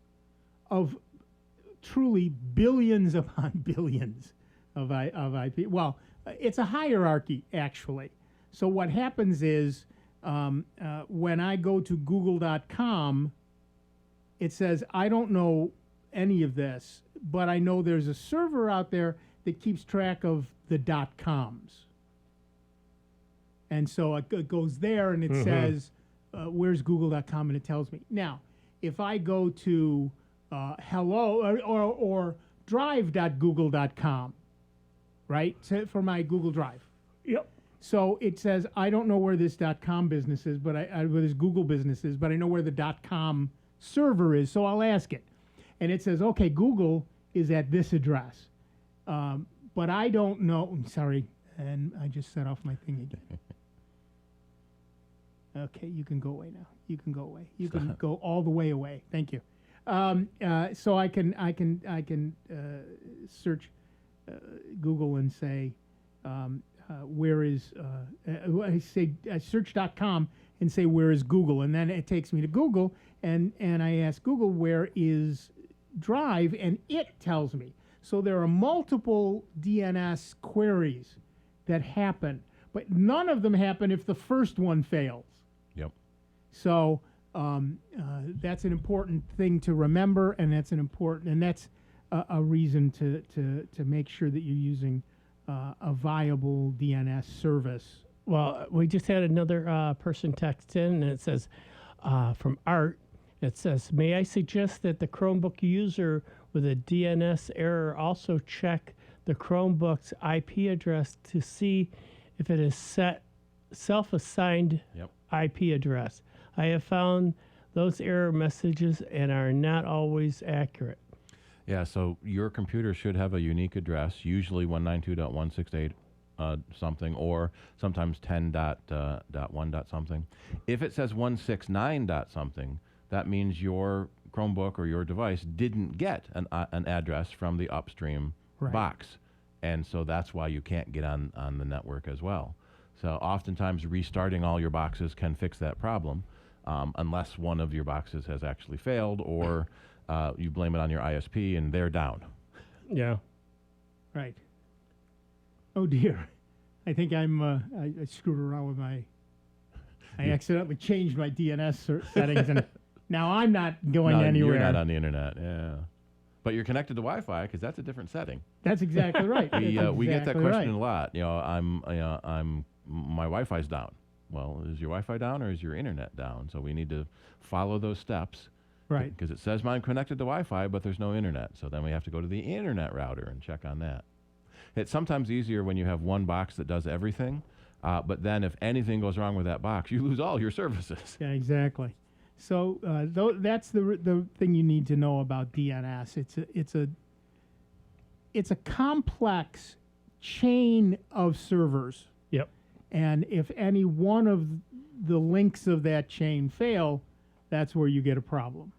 of truly billions upon billions of IP. Well, it's a hierarchy, actually. So what happens is when I go to google.com, it says, I don't know any of this, but I know there's a server out there that keeps track of the .coms. And so it goes there and it says, where's google.com, and it tells me. Now, if I go to hello or drive.google.com, right, for my Google Drive. Yep. So it says, I don't know where this .com business is, but where this Google business is, but I know where the .com server is, so I'll ask it. And it says, okay, Google is at this address. But I don't know. I'm sorry, and I just set off my thing again. Okay, you can go away now. You can go away. You can go all the way away. Thank you. So I can search Google and say, where is, I say search.com and say, where is Google? And then it takes me to Google, and I ask Google, where is Drive? And it tells me. So there are multiple DNS queries that happen, but none of them happen if the first one fails. Yep. So that's an important thing to remember, and that's a reason to make sure that you're using a viable DNS service. Well, we just had another person text in, and it says, from Art, it says, may I suggest that the Chromebook user with a DNS error also check the Chromebook's IP address to see if it is set self-assigned IP address. I have found those error messages and are not always accurate. Yeah, so your computer should have a unique address, usually 192.168 something, or sometimes 10.1. something. If it says 169. something, that means your Chromebook or your device didn't get an address from the upstream box. And so that's why you can't get on the network as well. So oftentimes restarting all your boxes can fix that problem, unless one of your boxes has actually failed, or you blame it on your ISP and they're down. Yeah. Right. Oh dear. I think I screwed around with I accidentally changed my DNS settings, and now I'm not going anywhere. You're not on the internet, yeah. But you're connected to Wi-Fi, because that's a different setting. That's exactly right. We get that question a lot. My Wi-Fi's down. Well, is your Wi-Fi down or is your internet down? So we need to follow those steps. Right. Because it says I'm connected to Wi-Fi, but there's no internet. So then we have to go to the internet router and check on that. It's sometimes easier when you have one box that does everything, but then if anything goes wrong with that box, you lose all your services. Yeah, exactly. So that's the thing you need to know about DNS. It's a complex chain of servers. Yep. And if any one of the links of that chain fail, that's where you get a problem.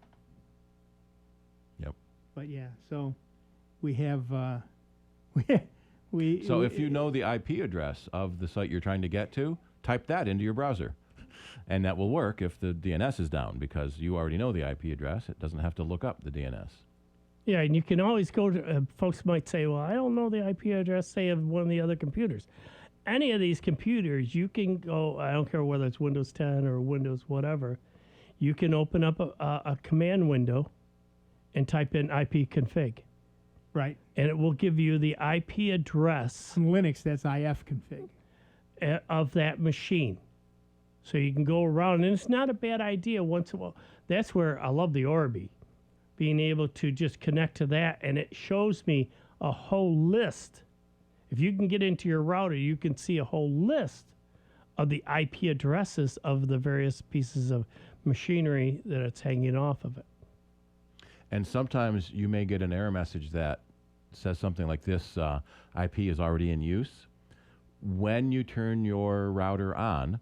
Yep. But yeah, so we have So if you know the IP address of the site you're trying to get to, type that into your browser. And that will work if the DNS is down, because you already know the IP address. It doesn't have to look up the DNS. Yeah, and you can always go to, folks might say, well, I don't know the IP address, say, of one of the other computers. Any of these computers, you can go, I don't care whether it's Windows 10 or Windows whatever, you can open up a command window and type in ipconfig. Right. And it will give you the IP address. On Linux, that's ifconfig. Of that machine. So you can go around, and it's not a bad idea once in a while. That's where I love the Orbi, being able to just connect to that, and it shows me a whole list. If you can get into your router, you can see a whole list of the IP addresses of the various pieces of machinery that it's hanging off of it. And sometimes you may get an error message that says something like this, IP is already in use. When you turn your router on,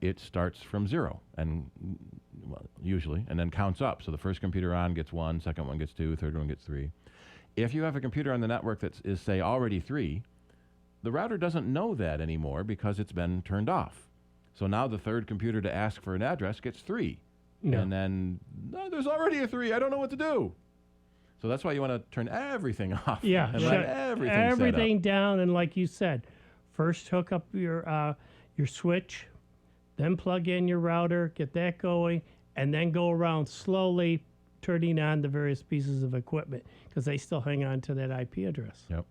it starts from 0, and well, usually, and then counts up. So the first computer on gets 1, second one gets 2, third one gets 3. If you have a computer on the network that is, say, already 3, the router doesn't know that anymore because it's been turned off. So now the third computer to ask for an address gets 3. Yeah. And then, no, there's already a 3. I don't know what to do. So that's why you want to turn everything off. Yeah, and shut let everything set up. down, and like you said, first hook up your switch, then plug in your router, get that going, and then go around slowly turning on the various pieces of equipment because they still hang on to that IP address. Yep.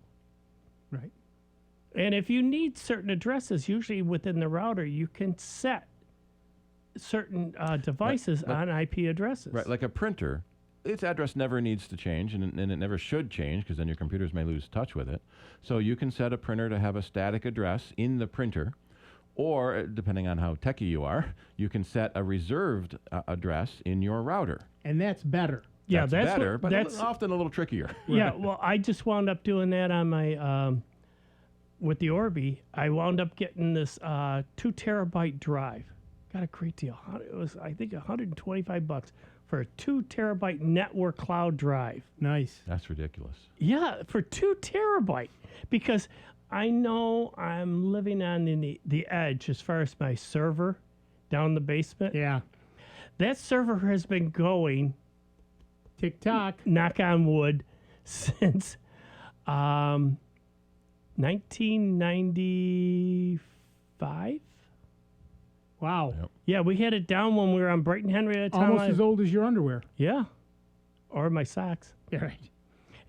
Right. And if you need certain addresses, usually within the router, you can set certain devices on IP addresses. Right, like a printer. Its address never needs to change, and it never should change because then your computers may lose touch with it. So you can set a printer to have a static address in the printer, or depending on how techie you are, you can set a reserved address in your router. And that's better. Yeah, that's better, what, but that's often a little trickier. Yeah, well, I just wound up doing that on my with the Orbi. I wound up getting this 2 terabyte drive. Got a great deal. It was, I think, $125 for a 2 terabyte network cloud drive. Nice. That's ridiculous. Yeah, for 2 terabyte, because I know I'm living on the edge as far as my server down the basement. Yeah. That server has been going, tick-tock, knock on wood, since 1995. Wow. Yep. Yeah, we had it down when we were on Brighton Henry at the time. Almost as old as your underwear. Yeah. Or my socks. Yeah, right.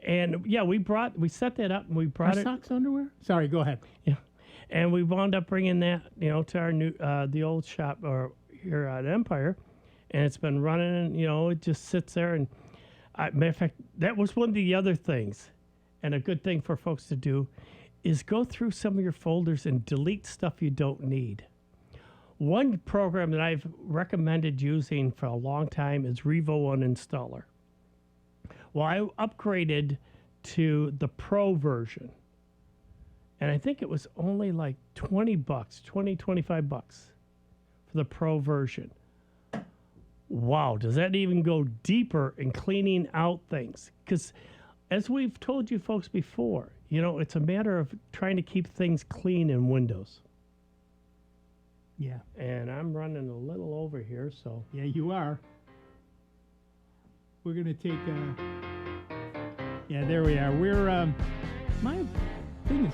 And yeah, we set that up and we brought Our it. socks underwear? Sorry, go ahead. Yeah. And we wound up bringing that, to our new, the old shop or here at Empire. And it's been running, it just sits there. And matter of fact, that was one of the other things. And a good thing for folks to do is go through some of your folders and delete stuff you don't need. One program that I've recommended using for a long time is Revo Uninstaller. Well, I upgraded to the Pro version. And I think it was only like $20, $25 for the Pro version. Wow, does that even go deeper in cleaning out things? Because as we've told you folks before, it's a matter of trying to keep things clean in Windows. Yeah. And I'm running a little over here, so. Yeah, you are. We're going to take yeah, there we are. We're, my thing is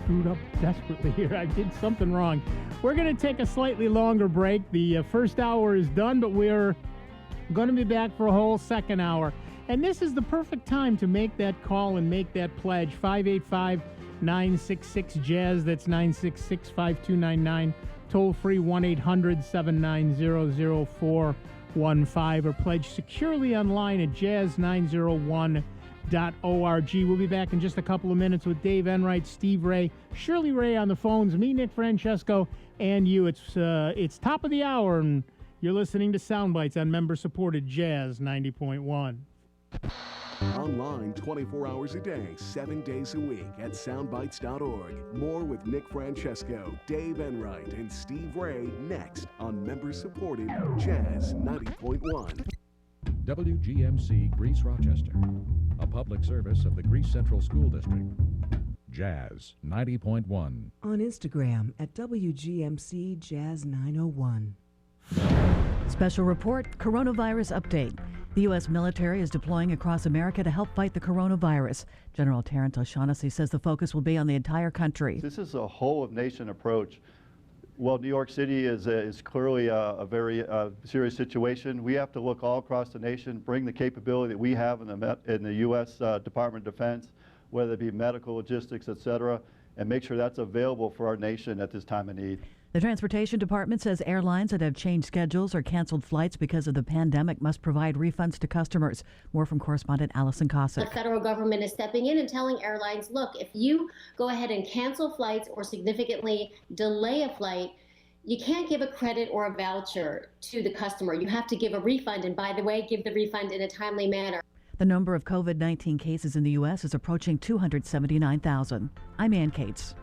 screwed up desperately here. I did something wrong. We're going to take a slightly longer break. The first hour is done, but we're going to be back for a whole second hour. And this is the perfect time to make that call and make that pledge. 585-966-JAZZ. That's 966-5299. Toll free 1-800-790-0415 or pledge securely online at jazz901.org. We'll be back in just a couple of minutes with Dave Enright, Steve Ray, Shirley Ray on the phones, me, Nick Francesco, and you. It's top of the hour, and you're listening to Soundbites on member-supported Jazz 90.1. Online 24 hours a day, 7 days a week at soundbites.org. More with Nick Francesco, Dave Enright, and Steve Ray next on member-supported Jazz 90.1. WGMC Greece Rochester, a public service of the Greece Central School District. Jazz 90.1. On Instagram at WGMC Jazz 901. Special report, coronavirus update. The U.S. military is deploying across America to help fight the coronavirus. General Terrence O'Shaughnessy says the focus will be on the entire country. This is a whole-of-nation approach. Well, New York City is clearly a very serious situation. We have to look all across the nation, bring the capability that we have in the U.S. Department of Defense, whether it be medical, logistics, et cetera, and make sure that's available for our nation at this time of need. The Transportation Department says airlines that have changed schedules or canceled flights because of the pandemic must provide refunds to customers. More from correspondent Allison The Cossack. federal government is stepping in and telling airlines, look, if you go ahead and cancel flights or significantly delay a flight, you can't give a credit or a voucher to the customer. You have to give a refund, and by the way, give the refund in a timely manner. The number of COVID-19 cases in the U.S. is approaching 279,000. I'm Ann Cates.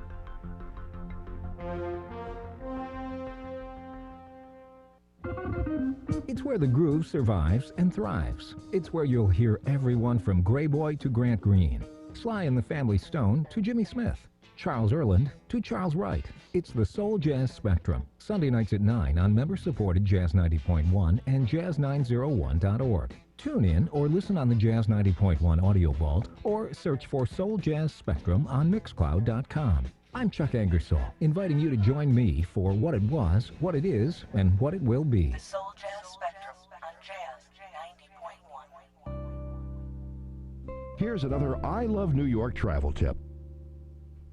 It's where the groove survives and thrives. It's where you'll hear everyone from Gray Boy to Grant Green, Sly and the Family Stone to Jimmy Smith, Charles Erland to Charles Wright. It's the Soul Jazz Spectrum, Sunday nights at 9 on member-supported Jazz 90.1 and jazz901.org. Tune in or listen on the Jazz 90.1 Audio Vault or search for Soul Jazz Spectrum on Mixcloud.com. I'm Chuck Angersall, inviting you to join me for what it was, what it is, and what it will be. The Soul Jazz Spectrum on Jazz 90.1. Here's another I Love New York travel tip.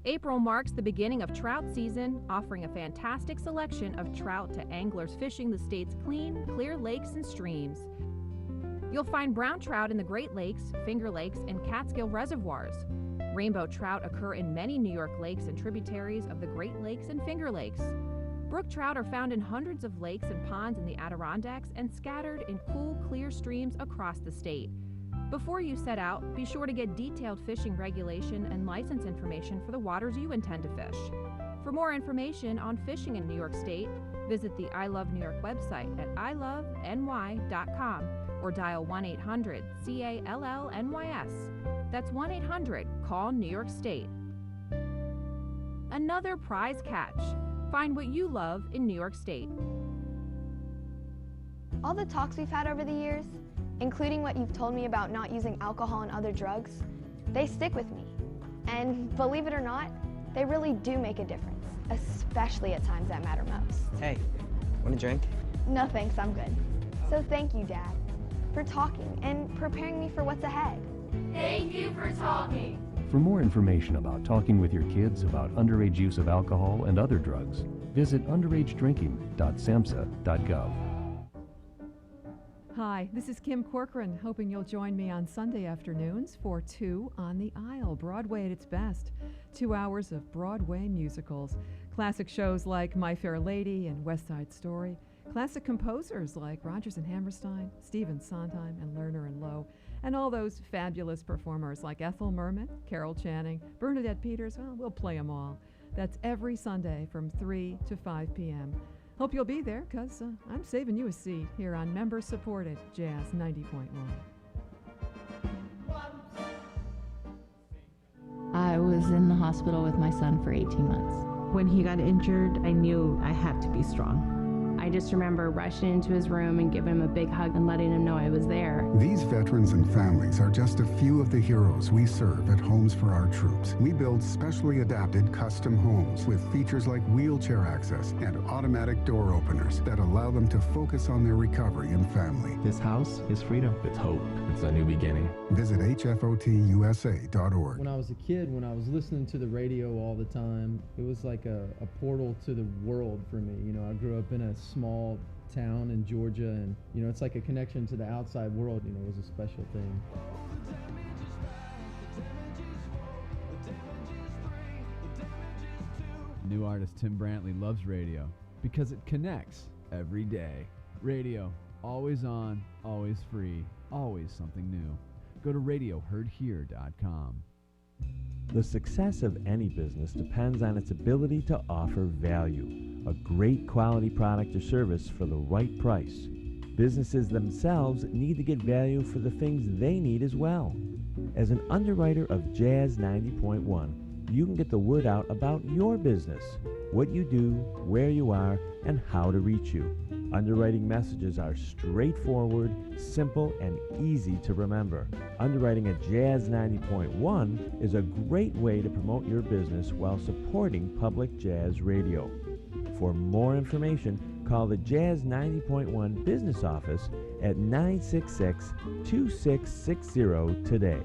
April marks the beginning of trout season, offering a fantastic selection of trout to anglers fishing the state's clean, clear lakes and streams. You'll find brown trout in the Great Lakes, Finger Lakes, and Catskill reservoirs. Rainbow trout occur in many New York lakes and tributaries of the Great Lakes and Finger Lakes. Brook trout are found in hundreds of lakes and ponds in the Adirondacks and scattered in cool, clear streams across the state. Before you set out, be sure to get detailed fishing regulation and license information for the waters you intend to fish. For more information on fishing in New York State, visit the I Love New York website at iloveny.com or dial 1-800-CALLNYS. That's 1-800-CALL-New York State. Another prize catch. Find what you love in New York State. All the talks we've had over the years, including what you've told me about not using alcohol and other drugs, they stick with me. And believe it or not, they really do make a difference, especially at times that matter most. Hey, want a drink? No thanks, I'm good. So thank you, Dad, for talking and preparing me for what's ahead. Thank you for talking. For more information about talking with your kids about underage use of alcohol and other drugs, visit underagedrinking.samhsa.gov. Hi, this is Kim Corcoran, hoping you'll join me on Sunday afternoons for Two on the Aisle, Broadway at its best. 2 hours of Broadway musicals. Classic shows like My Fair Lady and West Side Story. Classic composers like Rodgers and Hammerstein, Stephen Sondheim, and Lerner and Lowe. And all those fabulous performers like Ethel Merman, Carol Channing, Bernadette Peters. Well, we'll play them all. That's every Sunday from 3 to 5 p.m. Hope you'll be there, because I'm saving you a seat here on member-supported Jazz 90.1. I was in the hospital with my son for 18 months. When he got injured, I knew I had to be strong. I just remember rushing into his room and giving him a big hug and letting him know I was there. These veterans and families are just a few of the heroes we serve at Homes for Our Troops. We build specially adapted custom homes with features like wheelchair access and automatic door openers that allow them to focus on their recovery and family. This house is freedom. It's hope. It's a new beginning. Visit hfotusa.org. When I was a kid, when I was listening to the radio all the time, it was like a portal to the world for me. You know, I grew up in a small town in Georgia, and you know, it's like a connection to the outside world. You know, it was a special thing. New artist Tim Brantley loves radio because it connects every day. Radio, always on, always free, always something new. Go to radioheardhere.com. The success of any business depends on its ability to offer value, a great quality product or service for the right price. Businesses themselves need to get value for the things they need as well. As an underwriter of Jazz 90.1, you can get the word out about your business, what you do, where you are, and how to reach you. Underwriting messages are straightforward, simple, and easy to remember. Underwriting at Jazz 90.1 is a great way to promote your business while supporting public jazz radio. For more information, call the Jazz 90.1 business office at 966-2660 today.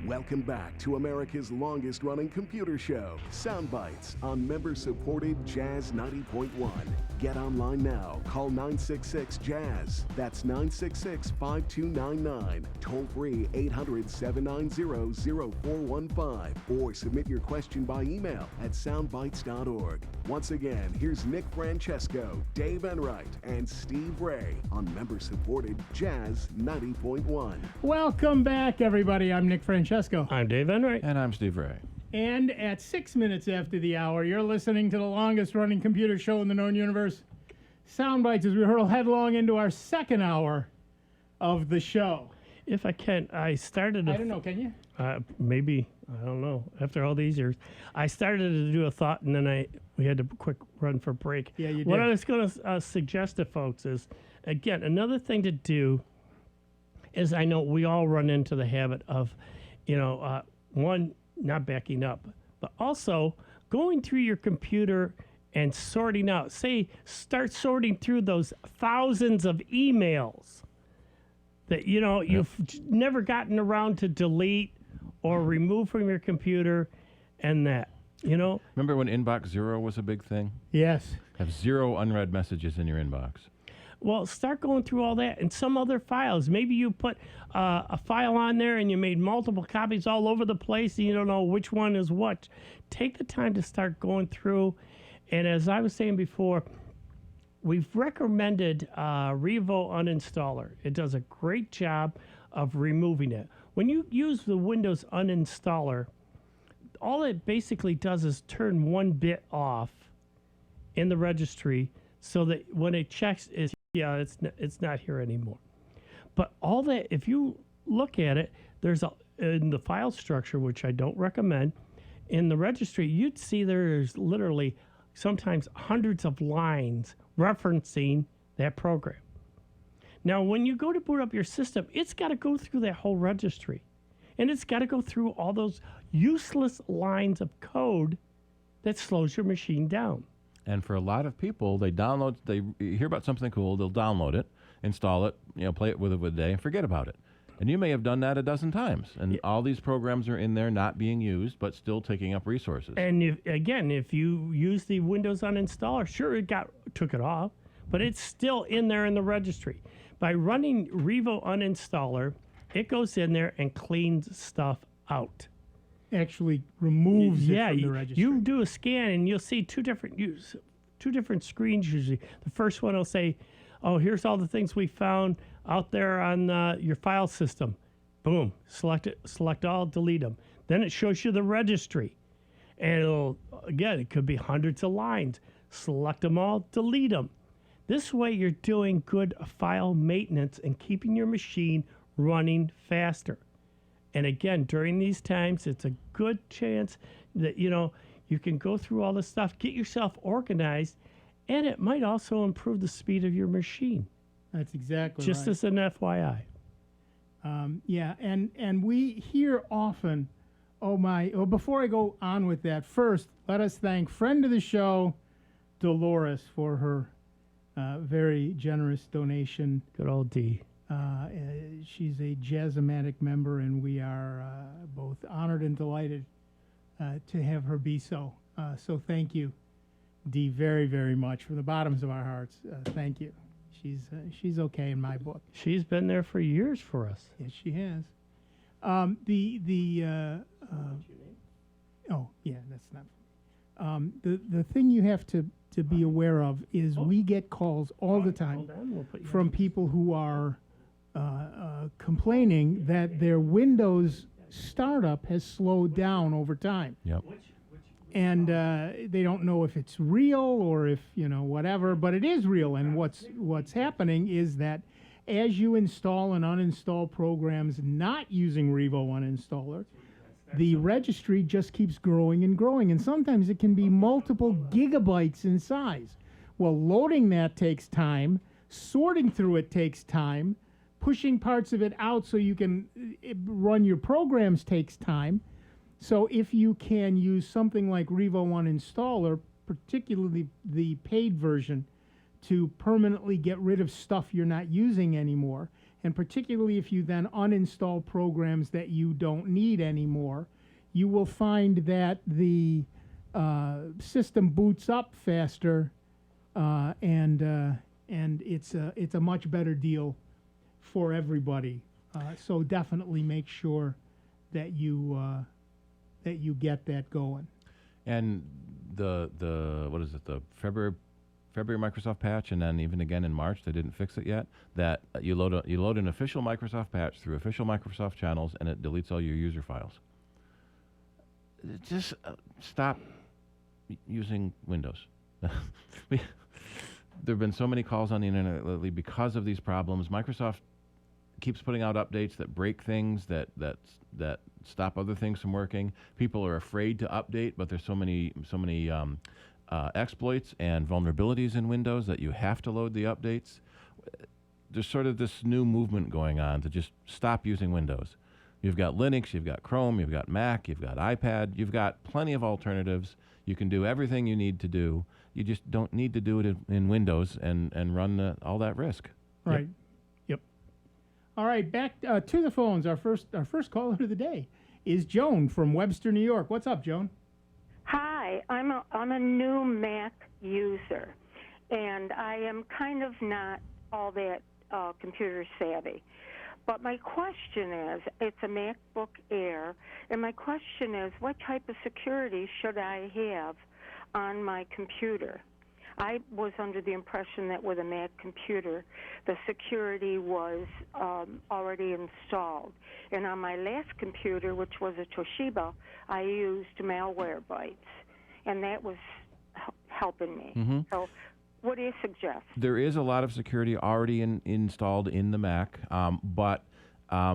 Welcome back to America's longest-running computer show, Sound Bytes, on member-supported Jazz 90.1. Get online now. Call 966-JAZZ. That's 966-5299. Toll-free 800-790-0415. Or submit your question by email at soundbytes.org. Once again, here's Nick Francesco, Dave Enright, and Steve Ray on member-supported Jazz 90.1. Welcome back, everybody. I'm Nick Francesco. I'm Dave Enright. And I'm Steve Ray. And at 6 minutes after the hour, you're listening to the longest-running computer show in the known universe, Sound Bytes, as we hurtle headlong into our second hour of the show. If I can, I started... I don't know, can you? Maybe. I don't know. After all these years. I started to do a thought, and then we had to quick run for break. Yeah, you did. What I was going to suggest to folks is, again, another thing to do is I know we all run into the habit of, one, not backing up, but also going through your computer and sorting out. Start sorting through those thousands of emails that, you've never gotten around to delete or remove from your computer and that, Remember when Inbox Zero was a big thing? Yes. Have 0 unread messages in your inbox. Well, start going through all that and some other files. Maybe you put a file on there and you made multiple copies all over the place and you don't know which one is what. Take the time to start going through. And as I was saying before, we've recommended Revo Uninstaller. It does a great job of removing it. When you use the Windows Uninstaller, all it basically does is turn one bit off in the registry so that when it checks, it's not here anymore. But all that, if you look at it, there's in the file structure, which I don't recommend, in the registry, you'd see there's literally sometimes hundreds of lines referencing that program. Now, when you go to boot up your system, it's got to go through that whole registry. And it's got to go through all those useless lines of code that slows your machine down. And for a lot of people, they hear about something cool, they'll download it, install it, play it with a day, and forget about it. And you may have done that a dozen times. And all these programs are in there not being used, but still taking up resources. And if you use the Windows Uninstaller, sure, it took it off, but it's still in there in the registry. By running Revo Uninstaller, it goes in there and cleans stuff out. Actually removes it from the registry. You do a scan and you'll see two different screens usually. The first one will say, oh, here's all the things we found out there on your file system. Boom, select all, delete them. Then it shows you the registry. And it could be hundreds of lines. Select them all, delete them. This way you're doing good file maintenance and keeping your machine running faster. And again, during these times, it's a good chance that, you can go through all this stuff, get yourself organized, and it might also improve the speed of your machine. That's exactly Just right. as an FYI. And we hear often, before I go on with that, first, let us thank friend of the show, Dolores, for her very generous donation. Good old D. She's a Jazzomatic member, and we are both honored and delighted to have her be so. So thank you, Dee, very, very much from the bottoms of our hearts. Thank you. She's okay in my book. She's been there for years for us. Yes, she has. That's not. The thing you have to be aware of is we get calls all the time from people who are complaining that their Windows startup has slowed down over time. Yep. And they don't know if it's real or if, whatever, but it is real. And what's happening is that as you install and uninstall programs not using Revo Uninstaller, the registry just keeps growing and growing. And sometimes it can be multiple gigabytes in size. Well, loading that takes time. Sorting through it takes time. Pushing parts of it out so you can run your programs takes time. So if you can use something like Revo Uninstaller, particularly the paid version, to permanently get rid of stuff you're not using anymore, and particularly if you then uninstall programs that you don't need anymore, you will find that the system boots up faster, and it's a much better deal for everybody. So definitely make sure that you get that going. And the what is it, the February Microsoft patch, and then even again in March, they didn't fix it yet, that you load an official Microsoft patch through official Microsoft channels, and it deletes all your user files. Just stop using Windows. There have been so many calls on the internet lately because of these problems. Microsoft keeps putting out updates that break things, that stop other things from working. People are afraid to update, but there's so many exploits and vulnerabilities in Windows that you have to load the updates. There's sort of this new movement going on to just stop using Windows. You've got Linux, you've got Chrome, you've got Mac, you've got iPad, you've got plenty of alternatives. You can do everything you need to do. You just don't need to do it in Windows and run all that risk. Right. Yep. All right, back to the phones. Our first caller of the day is Joan from Webster, New York. What's up, Joan? Hi, I'm a new Mac user, and I am kind of not all that computer savvy. But my question is, it's a MacBook Air, and my question is, what type of security should I have on my computer? I was under the impression that with a Mac computer, the security was already installed. And on my last computer, which was a Toshiba, I used malware Bytes, and that was helping me. Mm-hmm. So what do you suggest? There is a lot of security already installed in the Mac, but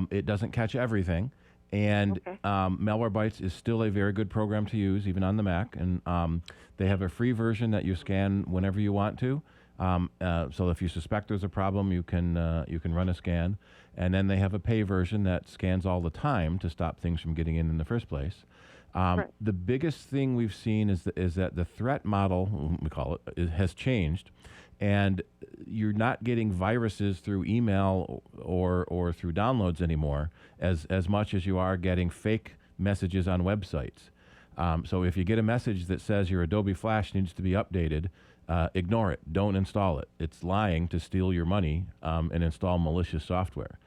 it doesn't catch everything. And Malwarebytes is still a very good program to use, even on the Mac. And they have a free version that you scan whenever you want to. So if you suspect there's a problem, you can run a scan. And then they have a pay version that scans all the time to stop things from getting in the first place. The biggest thing we've seen is that the threat model, we call it, has changed. And you're not getting viruses through email or through downloads anymore as much as you are getting fake messages on websites. So if you get a message that says your Adobe Flash needs to be updated, ignore it. Don't install it. It's lying to steal your money and install malicious software.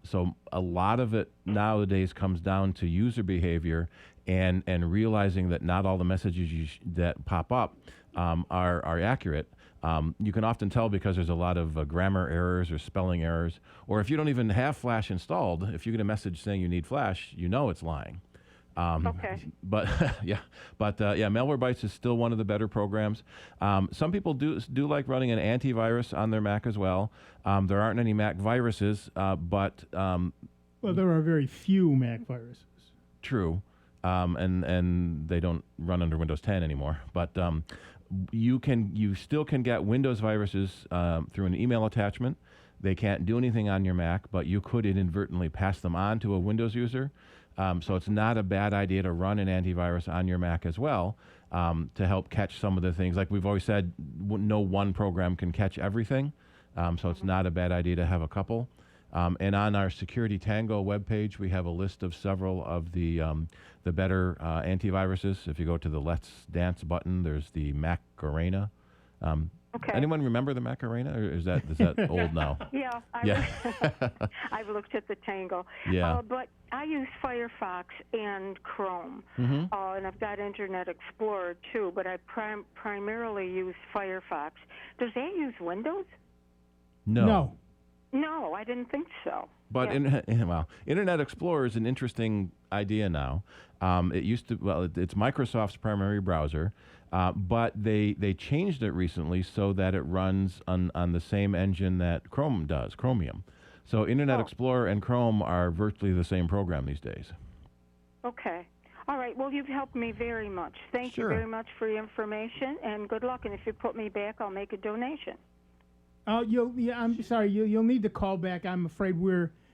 So a lot of it nowadays comes down to user behavior and realizing that not all the messages that pop up are accurate. You can often tell because there's a lot of grammar errors or spelling errors. Or if you don't even have Flash installed, if you get a message saying you need Flash, you know it's lying. But Malwarebytes is still one of the better programs. Some people do like running an antivirus on their Mac as well. There aren't any Mac viruses, but well, there are very few Mac viruses. True, and they don't run under Windows 10 anymore. But you still can get Windows viruses through an email attachment. They can't do anything on your Mac, but you could inadvertently pass them on to a Windows user. So it's not a bad idea to run an antivirus on your Mac as well to help catch some of the things. Like we've always said, no one program can catch everything. So it's not a bad idea to have a couple. And on our Security Tango webpage, we have a list of several of the better antiviruses. If you go to the Let's Dance button, there's the Macarena. Anyone remember the Macarena, or is that old now? Yeah. I've looked at the Tango. Yeah. But I use Firefox and Chrome, and I've got Internet Explorer too. But I primarily use Firefox. Does that use Windows? No. No, I didn't think so. But Internet Explorer is an interesting idea now. It used to, it's Microsoft's primary browser, but they changed it recently so that it runs on the same engine that Chrome does, Chromium. So Internet Explorer and Chrome are virtually the same program these days. Okay. All right. Well, you've helped me very much. Thank you very much for your information, and good luck. And if you put me back, I'll make a donation. Oh, I'm sorry. You'll need to call back. I'm afraid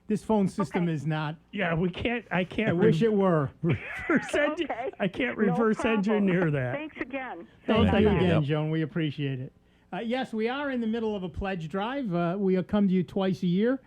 this phone system is not. Yeah, we can't. I can't. I wish it were. I can't reverse engineer that. Thanks again. Thank you again, Joan. We appreciate it. Yes, we are in the middle of a pledge drive. We come to you twice a year.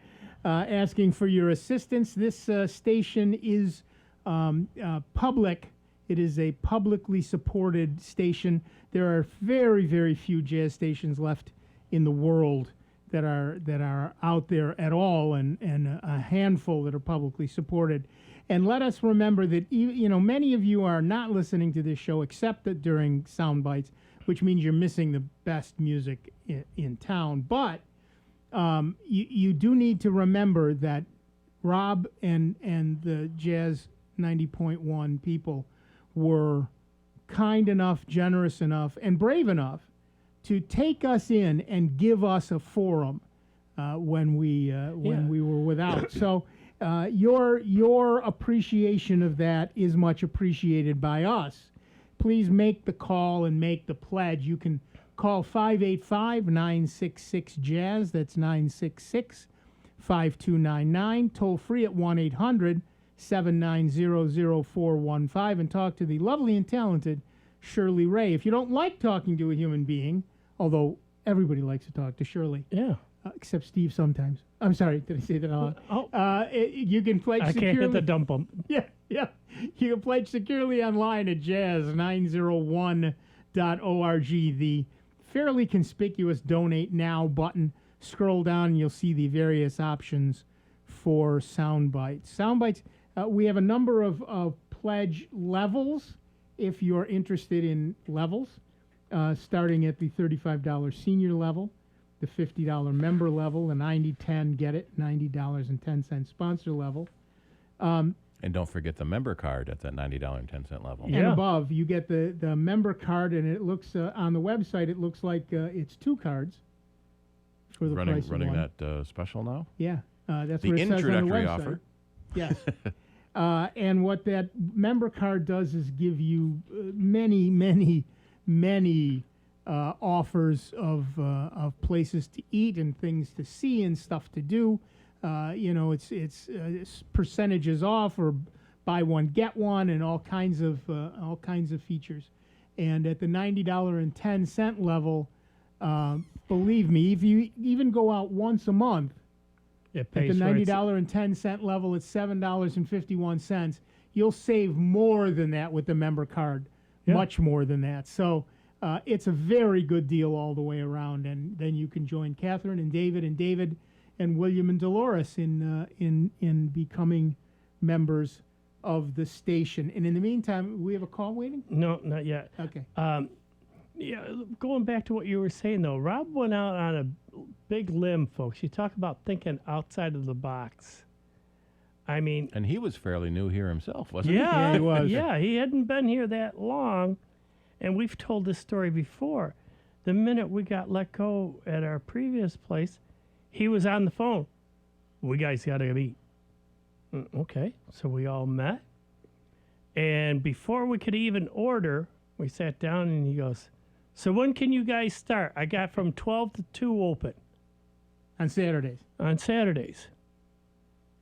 asking for your assistance. This station is public. It is a publicly supported station. There are very, very few jazz stations left in the world that are out there at all, and a handful that are publicly supported. And let us remember that many of you are not listening to this show except that during Sound Bites, which means you're missing the best music in town. But you do need to remember that Rob and the Jazz 90.1 people were kind enough, generous enough, and brave enough to take us in and give us a forum when we were without. So your appreciation of that is much appreciated by us. Please make the call and make the pledge. You can call 585-966-JAZZ. That's 966-5299. Toll free at 1-800-790-0415 and talk to the lovely and talented Shirley Ray. If you don't like talking to a human being, although everybody likes to talk to Shirley. Yeah. Except Steve sometimes. I'm sorry, did I say that out loud? You can pledge I securely. can't hit the dump bump. Yeah. You can pledge securely online at jazz901.org. The fairly conspicuous Donate Now button. Scroll down and you'll see the various options for Sound Bites. Sound Bites, we have a number of pledge levels if you're interested in levels, starting at the $35 senior level, the $50 member level, the $90.10 get it, $90.10 sponsor level. And don't forget the member card at that $90.10 level. And above, you get the member card, and it looks on the website. It looks like it's 2 cards for the price of running one. that special now. Yeah, that's the what it says on the introductory website. offer. Yes. And what that member card does is give you many offers of places to eat and things to see and stuff to do. It's percentages off or buy one get one and all kinds of features. And at the $90.10 level, believe me, if you even go out once a month, it at the pays $90.10 level, it's $7.51. You'll save more than that with the member card, much more than that. So it's a very good deal all the way around. And then you can join Catherine and David and William and Dolores in becoming members of the station. And in the meantime, we have a call waiting? No, not yet. Okay. Going back to what you were saying, though, Rob went out on a big limb, folks. You talk about thinking outside of the box. I mean... And he was fairly new here himself, wasn't he? Yeah, he was. Yeah, he hadn't been here that long. And we've told this story before. The minute we got let go at our previous place, he was on the phone. We guys got to meet. Okay, so we all met. And before we could even order, we sat down and he goes, so when can you guys start? I got from 12 to 2 open. On Saturdays. On Saturdays.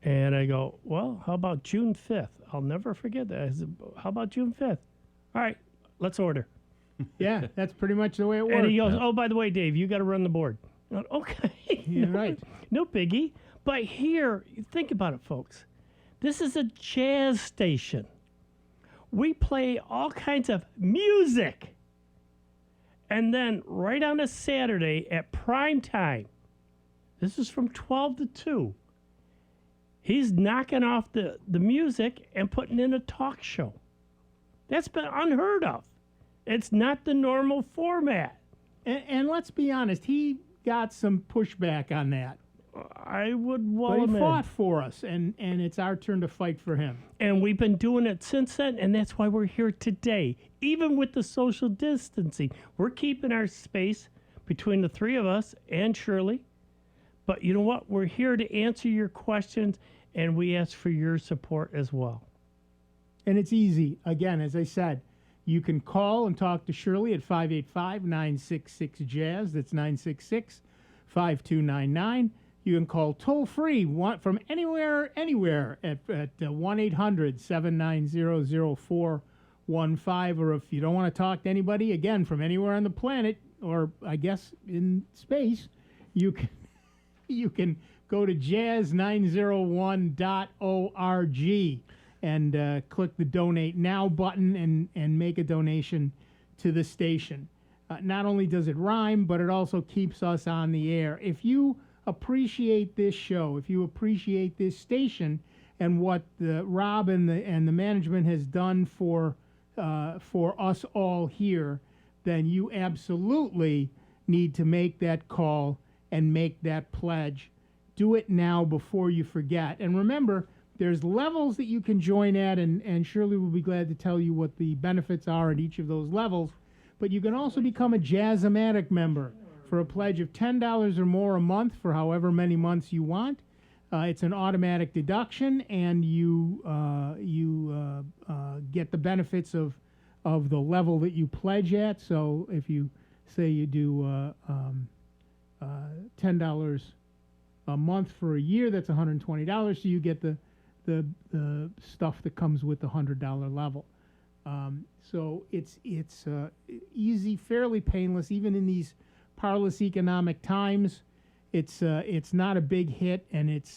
And I go, well, how about June 5th? I'll never forget that. I said, how about June 5th? All right, let's order. Yeah, that's pretty much the way it works. And he goes, oh, by the way, Dave, you got to run the board. I went, okay. Yeah, right. No biggie. But here, think about it, folks. This is a jazz station. We play all kinds of music. And then right on a Saturday at prime time, this is from 12 to 2, he's knocking off the music and putting in a talk show. That's been unheard of. It's not the normal format. And let's be honest, he got some pushback on that. I would But he him fought in. for us, and it's our turn to fight for him. And we've been doing it since then, and that's why we're here today. Even with the social distancing, we're keeping our space between the 3 of us and Shirley. But you know what? We're here to answer your questions, and we ask for your support as well. And it's easy. Again, as I said, you can call and talk to Shirley at 585-966-JAZZ. That's 966-5299. You can call toll-free from anywhere at 1-800-790-0415. Or if you don't want to talk to anybody, again, from anywhere on the planet, or I guess in space, you can go to jazz901.org and click the Donate Now button and make a donation to the station. Not only does it rhyme, but it also keeps us on the air. If you appreciate this show, if you appreciate this station and what Rob and the management has done for us all here, then you absolutely need to make that call and make that pledge. Do it now before you forget. And remember, there's levels that you can join at, and Shirley will be glad to tell you what the benefits are at each of those levels. But you can also become a Jazz-O-Matic member for a pledge of $10 or more a month for however many months you want. It's an automatic deduction, and you get the benefits of the level that you pledge at. So if you say you do $10 a month for a year, that's $120. So you get the stuff that comes with the $100 level. So it's easy, fairly painless, even in these parlous economic times. It's not a big hit, and it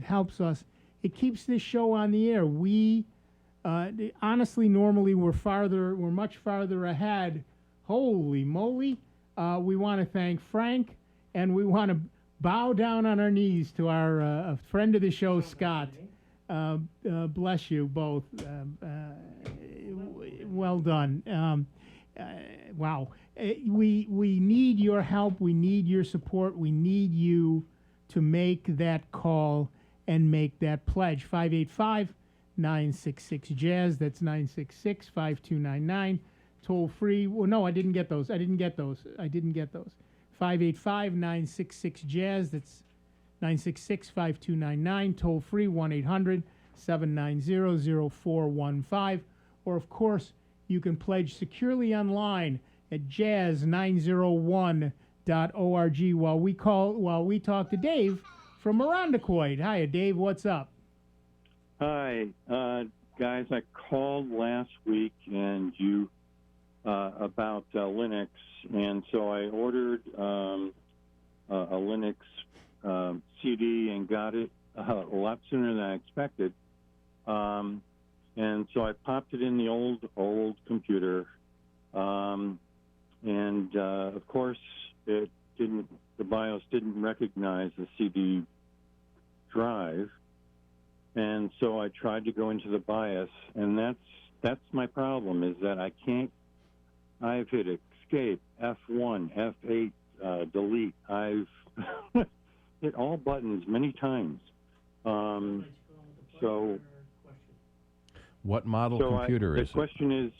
helps us. It keeps this show on the air. We honestly normally we're much farther ahead. Holy moly! We want to thank Frank, and we want to bow down on our knees to our friend of the show, Scott. Bless you both. Well done. Wow. We need your help. We need your support. We need you to make that call and make that pledge. 585-966-JAZZ. That's 966-5299. Toll free. Well, no, I didn't get those. 585-966-JAZZ. That's 966-5299. Toll free 1-800-790-0415. Or, of course, you can pledge securely online at jazz901.org while we talk to Dave from Irondequoit. Hiya, Dave. What's up? Hi, guys. I called last week and you about Linux, and so I ordered a Linux CD and got it a lot sooner than I expected. And so I popped it in the old computer, and of course the BIOS didn't recognize the CD drive, and so I tried to go into the BIOS, and that's my problem, is that I can't. I've hit escape, F1, F8, delete. I've hit all buttons many times. So. What model computer is it? The question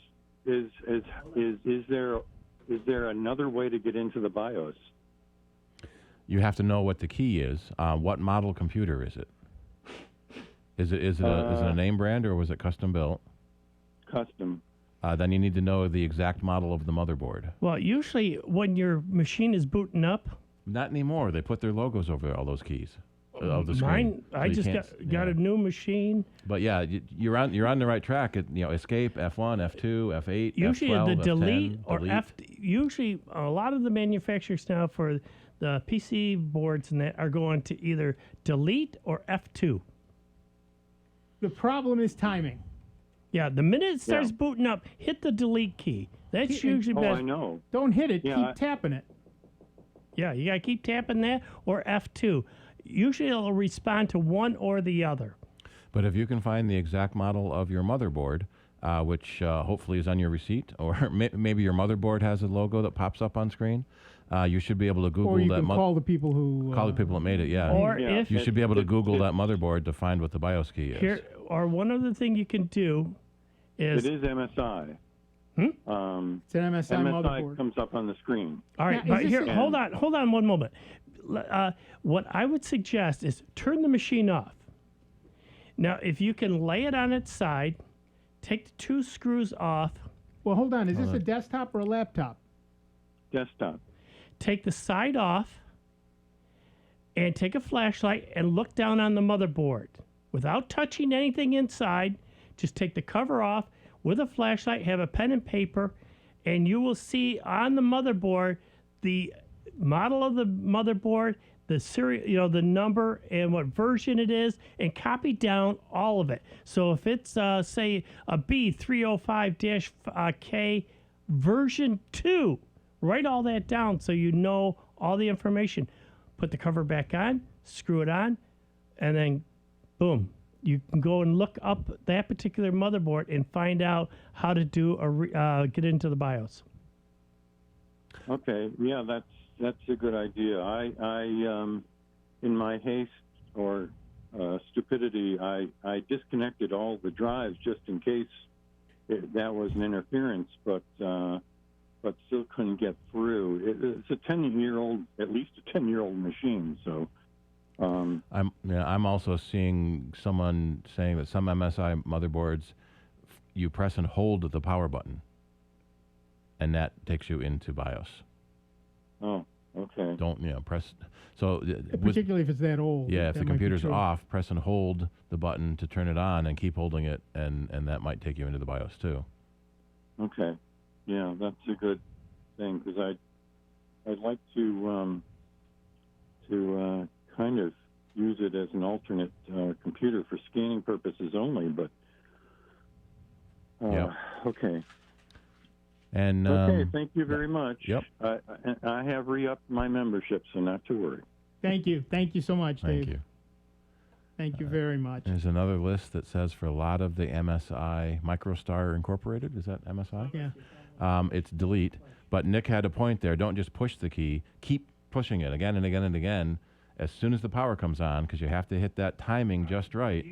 is there another way to get into the BIOS? You have to know what the key is. What model computer is it? Is it a name brand, or was it custom built? Custom. Then you need to know the exact model of the motherboard. Well, usually when your machine is booting up. Not anymore. They put their logos over all those keys. Of the screen. Mine, So I you just can't got a new machine. But yeah, you're on the right track. Escape, F1, F2, F8, usually F12, the F10, delete or delete. Usually a lot of the manufacturers now for the PC boards and that are going to either delete or F2. The problem is timing. Yeah, the minute it starts booting up, hit the delete key. That's usually best. Oh, I know. Don't hit it. Keep tapping it. Yeah, you got to keep tapping that or F2. Usually it'll respond to one or the other. But if you can find the exact model of your motherboard, which hopefully is on your receipt, or maybe your motherboard has a logo that pops up on screen, you should be able to Google or you that. Can call the people who call the people that made it. Yeah. Or if you should be able to Google that motherboard to find what the BIOS key is. Here, or one other thing you can do is it is MSI. It's an MSI motherboard. Comes up on the screen. All right, but here, hold on one moment. What I would suggest is turn the machine off. Now, if you can lay it on its side, take the two screws off. Well, hold on. Is this a desktop or a laptop? Desktop. Take the side off and take a flashlight and look down on the motherboard. Without touching anything inside, just take the cover off with a flashlight, have a pen and paper, and you will see on the motherboard the model of the motherboard, the serial, the number and what version it is, and copy down all of it. So if it's say a B305-K version 2, write all that down so you know all the information. Put the cover back on, screw it on, and then boom, you can go and look up that particular motherboard and find out how to do get into the BIOS. Okay, yeah, that's a good idea. I in my haste or stupidity, I disconnected all the drives just in case that was an interference, but still couldn't get through. It's a 10-year-old, at least a 10-year-old machine. So I'm also seeing someone saying that some MSI motherboards, you press and hold the power button, and that takes you into BIOS. Oh, okay. Don't press. So particularly if it's that old. Yeah, if that the might be computer's true. off, press and hold the button to turn it on, and keep holding it, and that might take you into the BIOS too. Okay, yeah, that's a good thing because I'd like to kind of use it as an alternate computer for scanning purposes only, but okay. And okay, thank you very much. Yep. I have re-upped my membership, so not to worry. Thank you so much, Dave. Thank you. Thank you very much. There's another list that says for a lot of the MSI MicroStar Incorporated, is that MSI? Yeah. It's delete. But Nick had a point there. Don't just push the key. Keep pushing it again and again and again as soon as the power comes on, because you have to hit that timing just right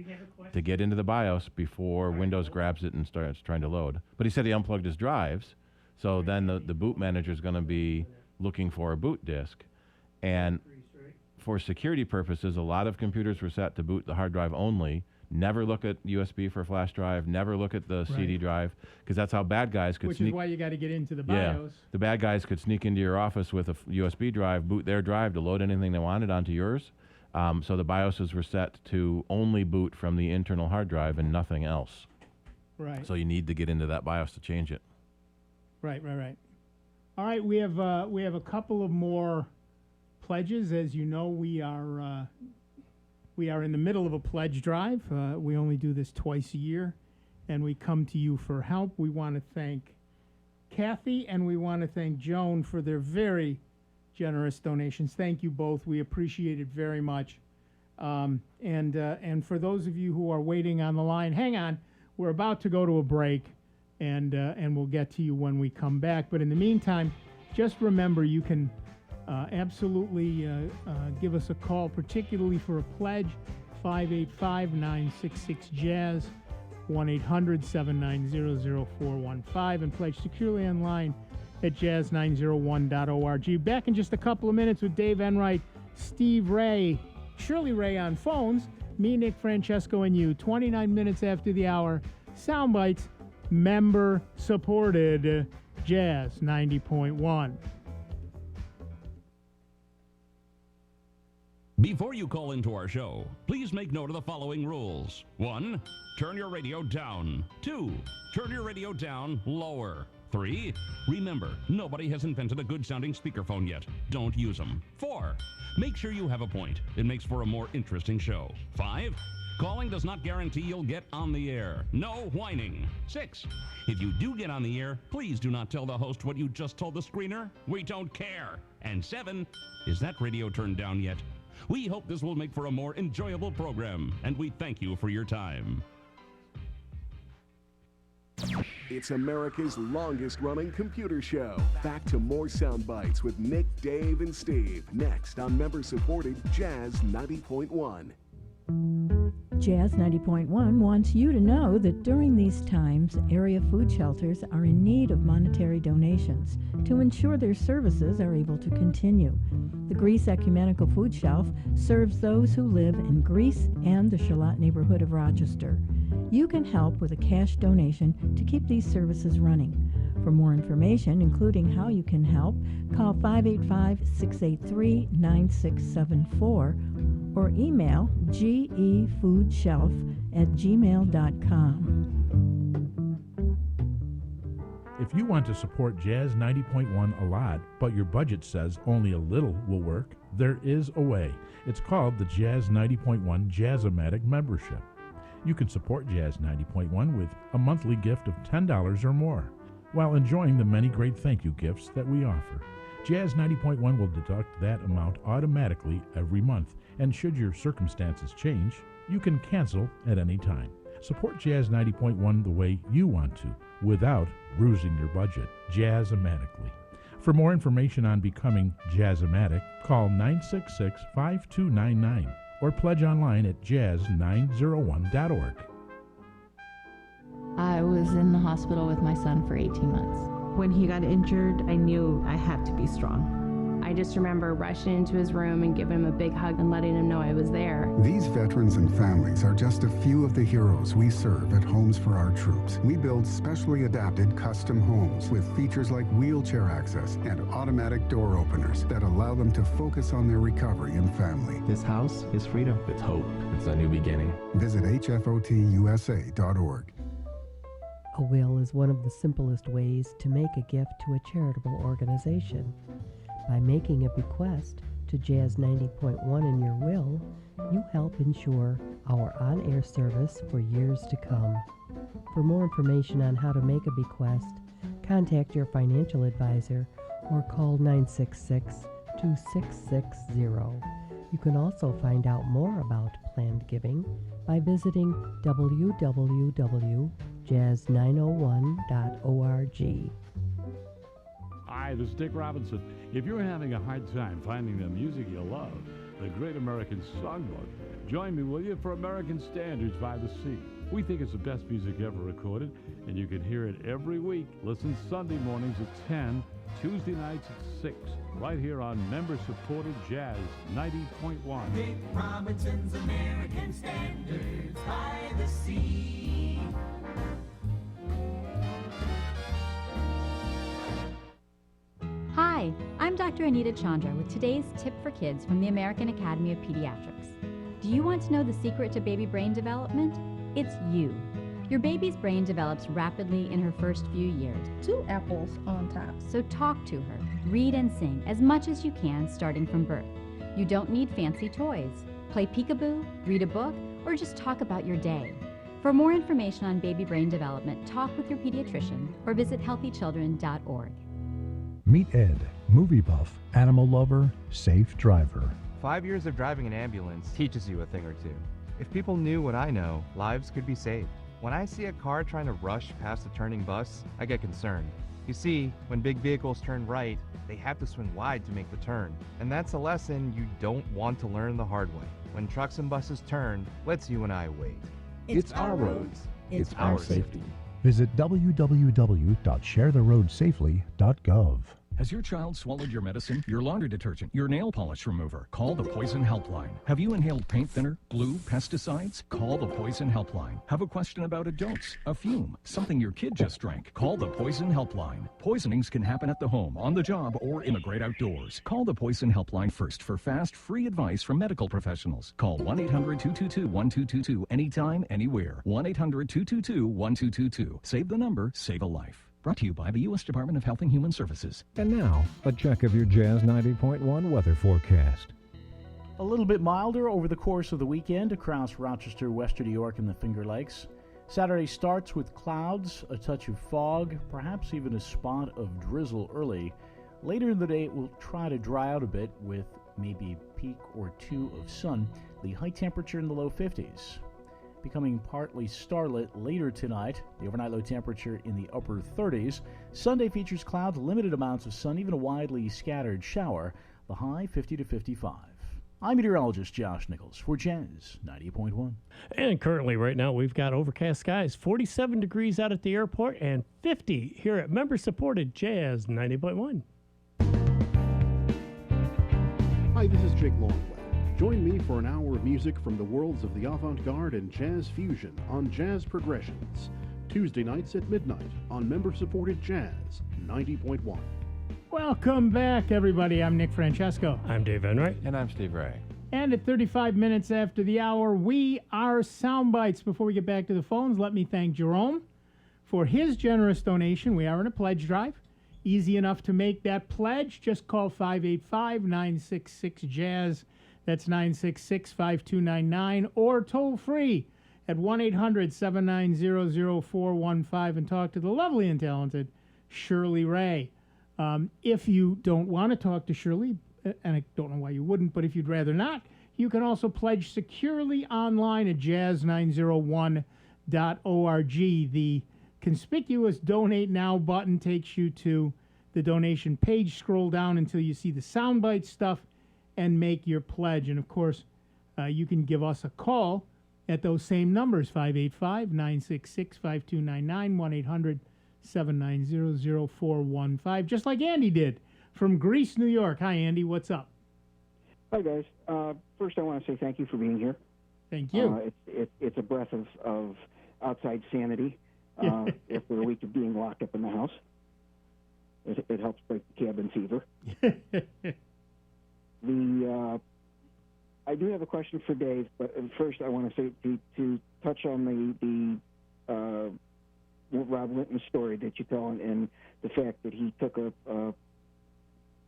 to get into the BIOS before Windows grabs it and starts trying to load. But he said he unplugged his drives, so then the boot manager is going to be looking for a boot disk. And for security purposes, a lot of computers were set to boot the hard drive only. Never look at USB for a flash drive. Never look at the CD drive, because that's how bad guys could Which sneak. is why you got to get into the Yeah, BIOS. the bad guys could sneak into your office with a USB drive, boot their drive to load anything they wanted onto yours. So the BIOSes were set to only boot from the internal hard drive and nothing else. Right. So you need to get into that BIOS to change it. Right. All right, we have a couple of more pledges. As you know, we are in the middle of a pledge drive. We only do this twice a year, and we come to you for help. We want to thank Kathy and we want to thank Joan for their very generous donations. Thank you both. We appreciate it very much. And for those of you who are waiting on the line, hang on. We're about to go to a break, and we'll get to you when we come back. But in the meantime, just remember you can absolutely give us a call, particularly for a pledge, 585-966-JAZZ, 1-800-790-0415, and pledge securely online at jazz901.org. Back in just a couple of minutes with Dave Enright, Steve Ray, Shirley Ray on phones, me, Nick Francesco, and you. 29 minutes after the hour, Soundbites, member-supported, Jazz 90.1. Before you call into our show, please make note of the following rules. 1, turn your radio down. 2, turn your radio down lower. 3, remember, nobody has invented a good-sounding speakerphone yet. Don't use them. 4, make sure you have a point. It makes for a more interesting show. 5, calling does not guarantee you'll get on the air. No whining. 6, if you do get on the air, please do not tell the host what you just told the screener. We don't care. And 7, is that radio turned down yet? We hope this will make for a more enjoyable program, and we thank you for your time. It's America's longest-running computer show. Back to more Sound Bites with Nick, Dave, and Steve. Next on member-supported Jazz 90.1. Jazz 90.1 wants you to know that during these times, area food shelters are in need of monetary donations to ensure their services are able to continue. The Greece Ecumenical Food Shelf serves those who live in Greece and the Charlotte neighborhood of Rochester. You can help with a cash donation to keep these services running. For more information, including how you can help, call 585-683-9674 or email gefoodshelf@gmail.com. If you want to support Jazz 90.1 a lot, but your budget says only a little will work, There is a way. It's called the Jazz 90.1 Jazz-O-Matic membership. You can support Jazz 90.1 with a monthly gift of $10 or more, while enjoying the many great thank you gifts that we offer. Jazz 90.1 will deduct that amount automatically every month, and should your circumstances change, you can cancel at any time. Support Jazz 90.1 the way you want to, without bruising your budget. Jazz-O-Matically. For more information on becoming Jazz-O-Matic, call 966-5299 or pledge online at jazz901.org. I was in the hospital with my son for 18 months. When he got injured, I knew I had to be strong. I just remember rushing into his room and giving him a big hug and letting him know I was there. These veterans and families are just a few of the heroes we serve at Homes for Our Troops. We build specially adapted custom homes with features like wheelchair access and automatic door openers that allow them to focus on their recovery and family. This house is freedom. It's hope. It's a new beginning. Visit hfotusa.org. A will is one of the simplest ways to make a gift to a charitable organization. By making a bequest to Jazz 90.1 in your will, you help ensure our on-air service for years to come. For more information on how to make a bequest, contact your financial advisor or call 966-2660. You can also find out more about planned giving by visiting www.jazz901.org. Hi, this is Dick Robinson. If you're having a hard time finding the music you love, the Great American Songbook, join me, will you, for American Standards by the Sea. We think it's the best music ever recorded, and you can hear it every week. Listen Sunday mornings at 10, Tuesday nights at 6, right here on member-supported Jazz 90.1. Dick Robinson's American Standards by the Sea. Hi, I'm Dr. Anita Chandra with today's tip for kids from the American Academy of Pediatrics. Do you want to know the secret to baby brain development? It's you. Your baby's brain develops rapidly in her first few years. 2 apples on top. So talk to her, read and sing as much as you can starting from birth. You don't need fancy toys. Play peekaboo, read a book, or just talk about your day. For more information on baby brain development, talk with your pediatrician or visit healthychildren.org. Meet Ed, movie buff, animal lover, safe driver. 5 years of driving an ambulance teaches you a thing or two. If people knew what I know, lives could be saved. When I see a car trying to rush past a turning bus, I get concerned. You see, when big vehicles turn right, they have to swing wide to make the turn. And that's a lesson you don't want to learn the hard way. When trucks and buses turn, let's you and I wait. It's our roads. It's our safety. Visit www.sharetheroadsafely.gov. Has your child swallowed your medicine, your laundry detergent, your nail polish remover? Call the Poison Helpline. Have you inhaled paint thinner, glue, pesticides? Call the Poison Helpline. Have a question about a dose, a fume, something your kid just drank? Call the Poison Helpline. Poisonings can happen at the home, on the job, or in the great outdoors. Call the Poison Helpline first for fast, free advice from medical professionals. Call 1-800-222-1222 anytime, anywhere. 1-800-222-1222. Save the number, save a life. Brought to you by the U.S. Department of Health and Human Services. And now, a check of your Jazz 90.1 weather forecast. A little bit milder over the course of the weekend across Rochester, Western New York, and the Finger Lakes. Saturday starts with clouds, a touch of fog, perhaps even a spot of drizzle early. Later in the day, it will try to dry out a bit with maybe a peak or two of sun. The high temperature in the low 50s. Becoming partly starlit later tonight. The overnight low temperature in the upper 30s. Sunday features clouds, limited amounts of sun, even a widely scattered shower. The high 50 to 55. I'm meteorologist Josh Nichols for Jazz 90.1. And currently right now we've got overcast skies, 47 degrees out at the airport and 50 here at member-supported Jazz 90.1. Hi, this is Jake Longwell. Join me for an hour of music from the worlds of the avant-garde and jazz fusion on Jazz Progressions. Tuesday nights at midnight on member-supported Jazz 90.1. Welcome back, everybody. I'm Nick Francesco. I'm Dave Enright. And I'm Steve Ray. And at 35 minutes after the hour, we are Soundbites. Before we get back to the phones, let me thank Jerome for his generous donation. We are in a pledge drive. Easy enough to make that pledge. Just call 585-966-JAZZ. That's 966-5299. Or toll free at 1-800-790-0415 and talk to the lovely and talented Shirley Ray. If you don't want to talk to Shirley, and I don't know why you wouldn't, but if you'd rather not, you can also pledge securely online at jazz901.org. The conspicuous Donate Now button takes you to the donation page. Scroll down until you see the soundbite stuff and make your pledge. And, of course, you can give us a call at those same numbers, 585-966-5299, 1-800-790-0415, just like Andy did from Greece, New York. Hi, Andy. What's up? Hi, guys. First, I want to say thank you for being here. Thank you. It's a breath of outside sanity after a week of being locked up in the house. It helps break the cabin fever. I do have a question for Dave, but first I want to say to touch on the Rob Linton's story that you tell, and the fact that he took a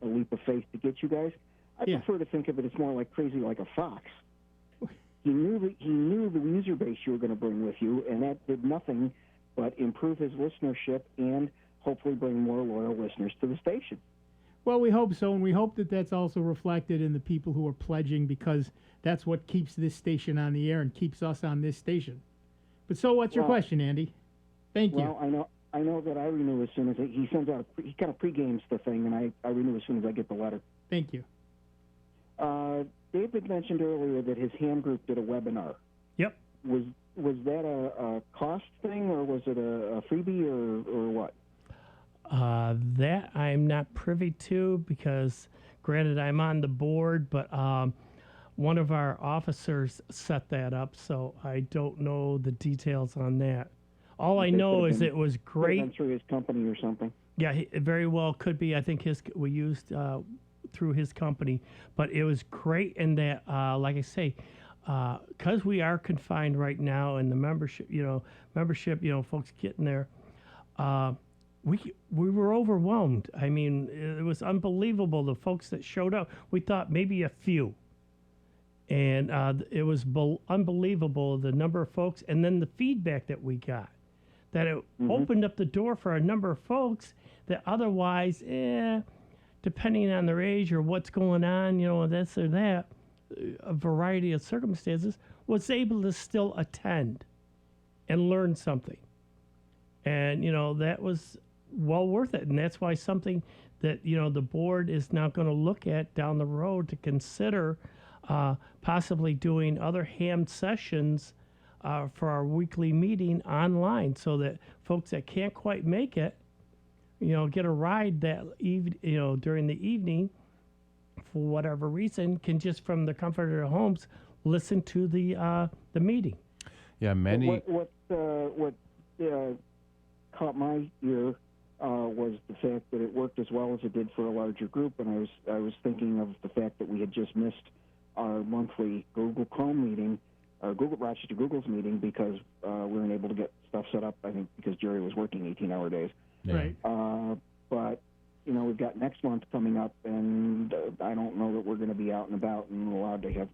leap of faith to get you guys. I prefer to think of it as more like crazy like a fox. He knew the user base you were going to bring with you, and that did nothing but improve his listenership and hopefully bring more loyal listeners to the station. Well, we hope so, and we hope that that's also reflected in the people who are pledging, because that's what keeps this station on the air and keeps us on this station. But so what's your question, Andy? Thank you. Well, I know that I renew as soon as he sends out, he kind of pre-games the thing, and I renew as soon as I get the letter. Thank you. David mentioned earlier that his ham group did a webinar. Yep. Was that a cost thing, or was it a freebie, or what? That I'm not privy to, because granted I'm on the board, but one of our officers set that up, so I don't know the details on that. All I know is it was great. Through his company or something. Yeah, it very well could be. I think we used through his company, but it was great in that, like I say, because we are confined right now, and the membership, folks getting there. We were overwhelmed. I mean, it was unbelievable, the folks that showed up. We thought maybe a few. And it was unbelievable, the number of folks, and then the feedback that we got. That it opened up the door for a number of folks that otherwise, depending on their age or what's going on, this or that, a variety of circumstances, was able to still attend and learn something. And, that was well worth it. And that's why something that, the board is now going to look at down the road to consider possibly doing other ham sessions for our weekly meeting online, so that folks that can't quite make it, get a ride that during the evening for whatever reason, can just from the comfort of their homes listen to the meeting. Yeah, many. What caught my ear was the fact that it worked as well as it did for a larger group, and I was thinking of the fact that we had just missed our monthly Google Chrome meeting, our Rochester Google's meeting, because we weren't able to get stuff set up, I think because Jerry was working 18-hour days. Yeah. Right. But, we've got next month coming up, and I don't know that we're going to be out and about and allowed to have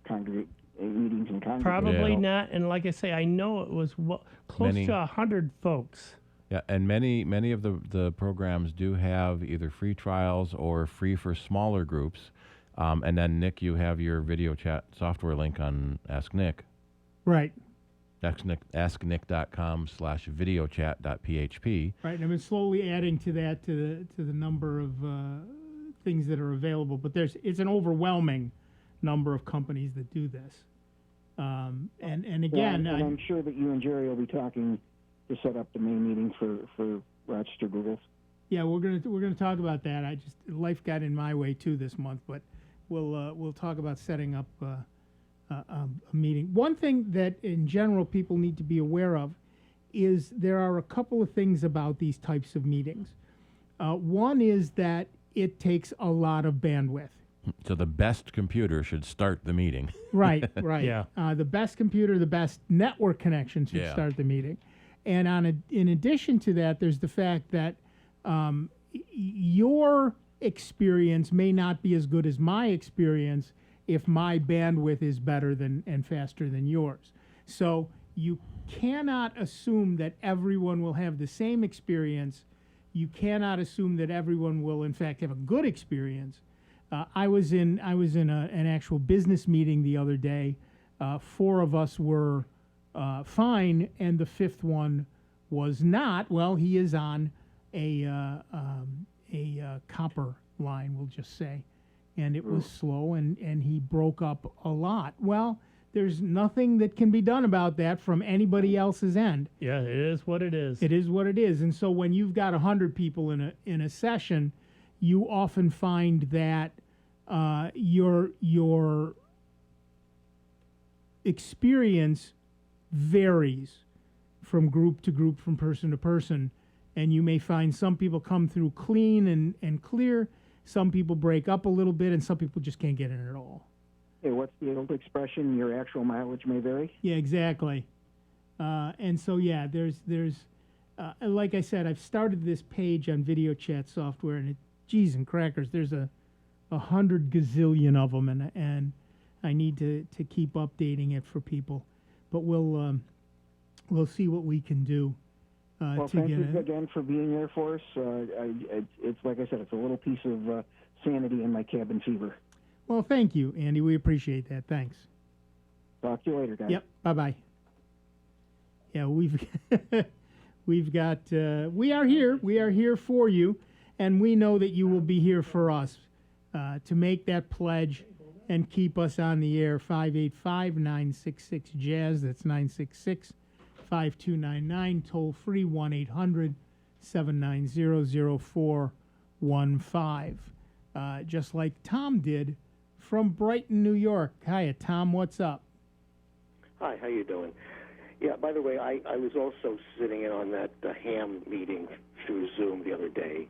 meetings and congregate. Probably not. And like I say, I know it was close to 100 folks. Yeah, and many of the programs do have either free trials or free for smaller groups. And then, Nick, you have your video chat software link on Ask Nick. Right. asknick.com/videochat.php. Right, and I've been slowly adding to that to the number of things that are available. But it's an overwhelming number of companies that do this. And again, and I'm sure that you and Jerry will be talking to set up the main meeting for Rochester Googles. Yeah, we're gonna talk about that. Life got in my way too this month, but we'll talk about setting up a meeting. One thing that in general people need to be aware of is there are a couple of things about these types of meetings. One is that it takes a lot of bandwidth. So the best computer should start the meeting. Right. Yeah. The best computer, the best network connection should start the meeting. And in addition to that, there's the fact that your experience may not be as good as my experience if my bandwidth is better than and faster than yours. So you cannot assume that everyone will have the same experience. You cannot assume that everyone will, in fact, have a good experience. I was in an actual business meeting the other day. 4 of us were fine, and the 5th one was not. Well, he is on a copper line, we'll just say, and it was slow, and he broke up a lot. Well, there's nothing that can be done about that from anybody else's end. Yeah, it is what it is. It is what it is. And so when you've got 100 people in a session, you often find that your experience varies from group to group, from person to person. And you may find some people come through clean and clear, some people break up a little bit, and some people just can't get in at all. Hey, what's the old expression? Your actual mileage may vary? Yeah, exactly. And so, yeah, there's like I said, I've started this page on video chat software, and geez and crackers, there's 100 gazillion of them, and I need to keep updating it for people. But we'll see what we can do. Well, thank you again for being there for us. It's like I said, it's a little piece of sanity in my cabin fever. Well, thank you, Andy. We appreciate that. Thanks. Talk to you later, guys. Yep. Bye-bye. Yeah, we've got we are here. We are here for you, and we know that you will be here for us. To make that pledge and keep us on the air, 585-966-JAZZ. That's 966-5299. Toll free 1-800-790-0415. Just like Tom did from Brighton, New York. Hiya, Tom. What's up? Hi, how you doing? Yeah, by the way, I was also sitting in on that ham meeting through Zoom the other day,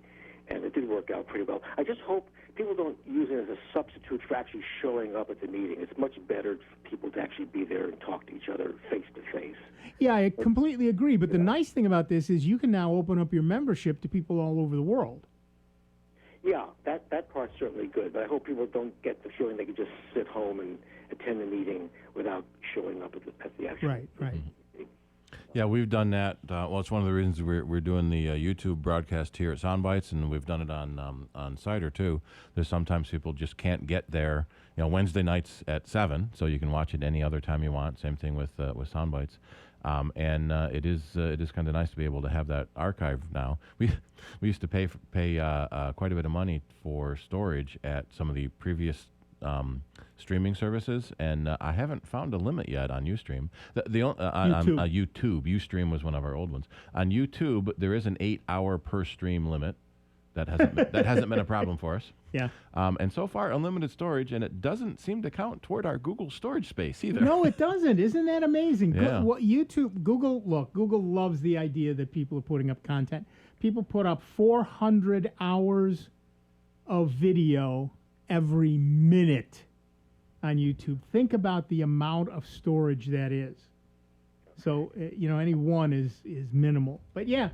and it did work out pretty well. I just hope people don't use it as a substitute for actually showing up at the meeting. It's much better for people to actually be there and talk to each other face to face. Yeah, I completely agree. But the nice thing about this is you can now open up your membership to people all over the world. Yeah, that part's certainly good. But I hope people don't get the feeling they can just sit home and attend the meeting without showing up at the actual Right. Yeah, we've done that. Well, it's one of the reasons we're doing the YouTube broadcast here at Soundbites, and we've done it on Cider too. There's sometimes people just can't get there. Wednesday nights at 7, so you can watch it any other time you want. Same thing with Soundbites, and it is kind of nice to be able to have that archive now. We used to pay quite a bit of money for storage at some of the previous streaming services, and I haven't found a limit yet on Ustream. On YouTube. Ustream was one of our old ones. On YouTube, there is an 8-hour per stream limit. That hasn't been a problem for us. Yeah. And so far, unlimited storage, and it doesn't seem to count toward our Google storage space either. No, it doesn't. Isn't that amazing? Yeah. Google loves the idea that people are putting up content. People put up 400 hours of video every minute on YouTube. Think about the amount of storage that is. So any one is minimal. But yeah,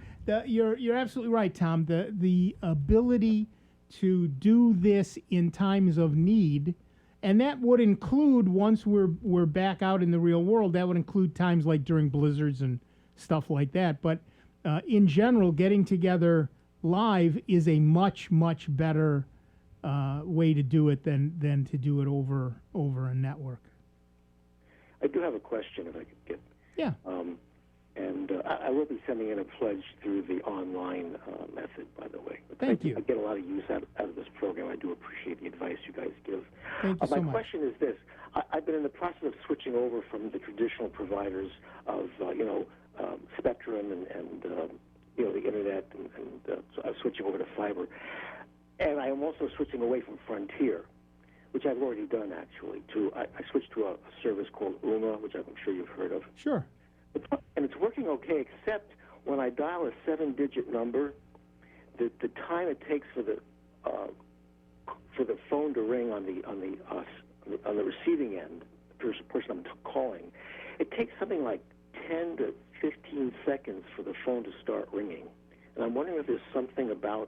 you're absolutely right, Tom. The ability to do this in times of need, and that would include, once we're back out in the real world, that would include times like during blizzards and stuff like that. But in general, getting together live is a much better way to do it than to do it over a network. I do have a question, if I could get. Yeah. I will be sending in a pledge through the online method, by the way. Thank you. I get a lot of use out of this program. I do appreciate the advice you guys give. Thank you so much. My question is this. I've been in the process of switching over from the traditional providers of, Spectrum and the Internet, and so I'm switching over to fiber. And I am also switching away from Frontier, which I've already done, actually. I switched to a service called UMA, which I'm sure you've heard of. Sure. And it's working okay, except when I dial a 7-digit number, the time it takes for the phone to ring on the receiving end, the person I'm calling, it takes something like 10 to 15 seconds for the phone to start ringing. And I'm wondering if there's something about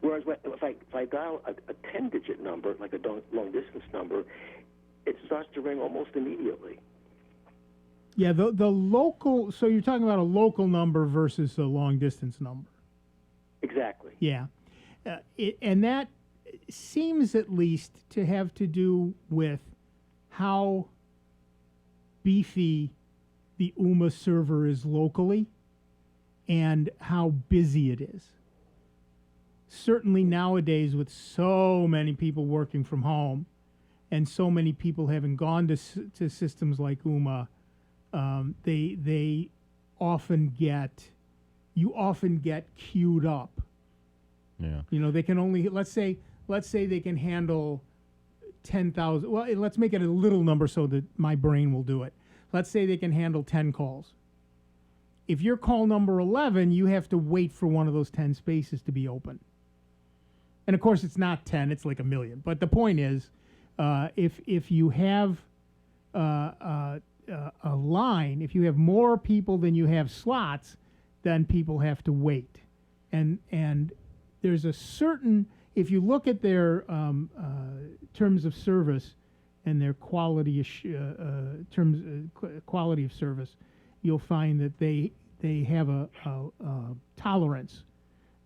Whereas if I dial a 10-digit number, like a long-distance number, it starts to ring almost immediately. Yeah, the local. So you're talking about a local number versus a long distance number. Exactly. Yeah, and that seems at least to have to do with how beefy the UMA server is locally and how busy it is. Certainly nowadays, with so many people working from home and so many people having gone to systems like UMA, you often get queued up. Yeah. You know, they can only, let's say they can handle 10,000. Well, let's make it a little number so that my brain will do it. Let's say they can handle 10 calls. If you're call number 11, you have to wait for one of those 10 spaces to be open. And of course, it's not 10; it's like a million. But the point is, if you have a line, if you have more people than you have slots, then people have to wait. And there's a certain, if you look at their terms of service and their quality quality of service, you'll find that they have a tolerance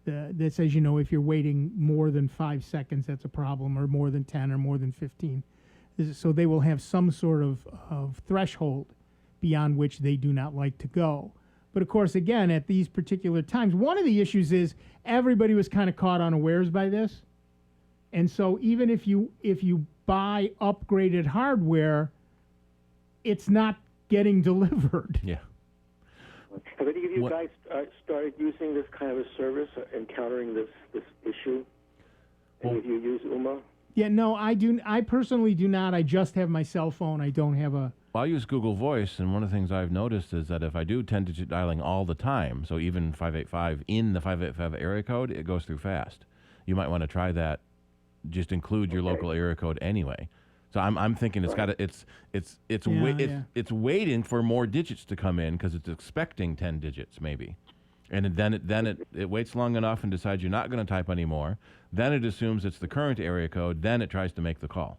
that says, you know, if you're waiting more than 5 seconds, that's a problem, or more than 10 or more than 15. So they will have some sort of threshold beyond which they do not like to go. But of course, again, at these particular times, one of the issues is everybody was kind of caught unawares by this. And so even if you buy upgraded hardware, it's not getting delivered. Yeah. Have any of you guys started using this kind of a service, encountering this issue? Any of you use UMA? Yeah, no, I personally do not. I just have my cell phone. I don't have a... Well, I use Google Voice, and one of the things I've noticed is that if I do 10-digit dialing all the time, so even 585 in the 585 area code, it goes through fast. You might want to try that. Just include your local area code anyway. So I'm thinking it's waiting for more digits to come in because it's expecting 10 digits maybe, and then it waits long enough and decides you're not going to type anymore. Then it assumes it's the current area code. Then it tries to make the call.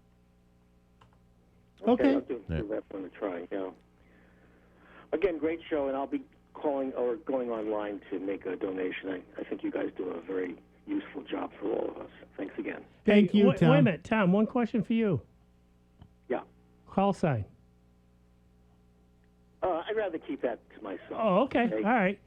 Okay. I'll give that one a try. Yeah. Again, great show, and I'll be calling or going online to make a donation. I think you guys do a very useful job for all of us. Thanks again. Thank you, Tom. Wait a minute, Tom. One question for you. Yeah. Call sign. I'd rather keep that to myself. Oh, okay. All right.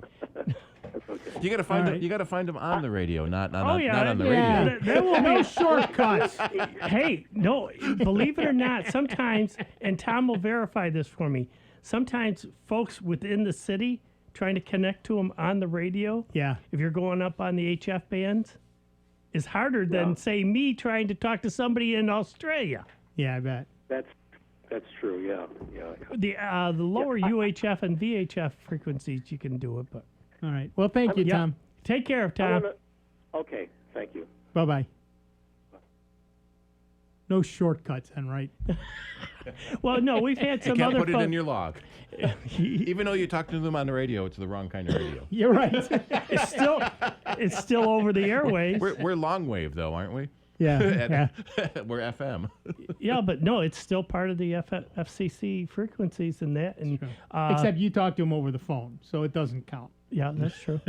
That's okay. You got to find them. You got to find them on the radio, not on the yeah. radio. There will No be shortcuts. Hey, no, believe it or not, sometimes, and Tom will verify this for me, sometimes folks within the city trying to connect to them on the radio, if you're going up on the HF bands, is harder than, say, me trying to talk to somebody in Australia. Yeah, I bet. That's true, yeah. The lower UHF and VHF frequencies, you can do it, but... All right. Well, thank you, Tom. Take care, Tom. Okay, thank you. Bye-bye. No shortcuts, Enright. Well, no, we've had some you can't other put it in your log. Even though you talk to them on the radio, it's the wrong kind of radio. You're right. It's still over the airwaves. We're long wave, though, aren't we? Yeah. We're FM. Yeah, but no, it's still part of the FCC frequencies and that. And except you talk to them over the phone, so it doesn't count. Yeah, that's true.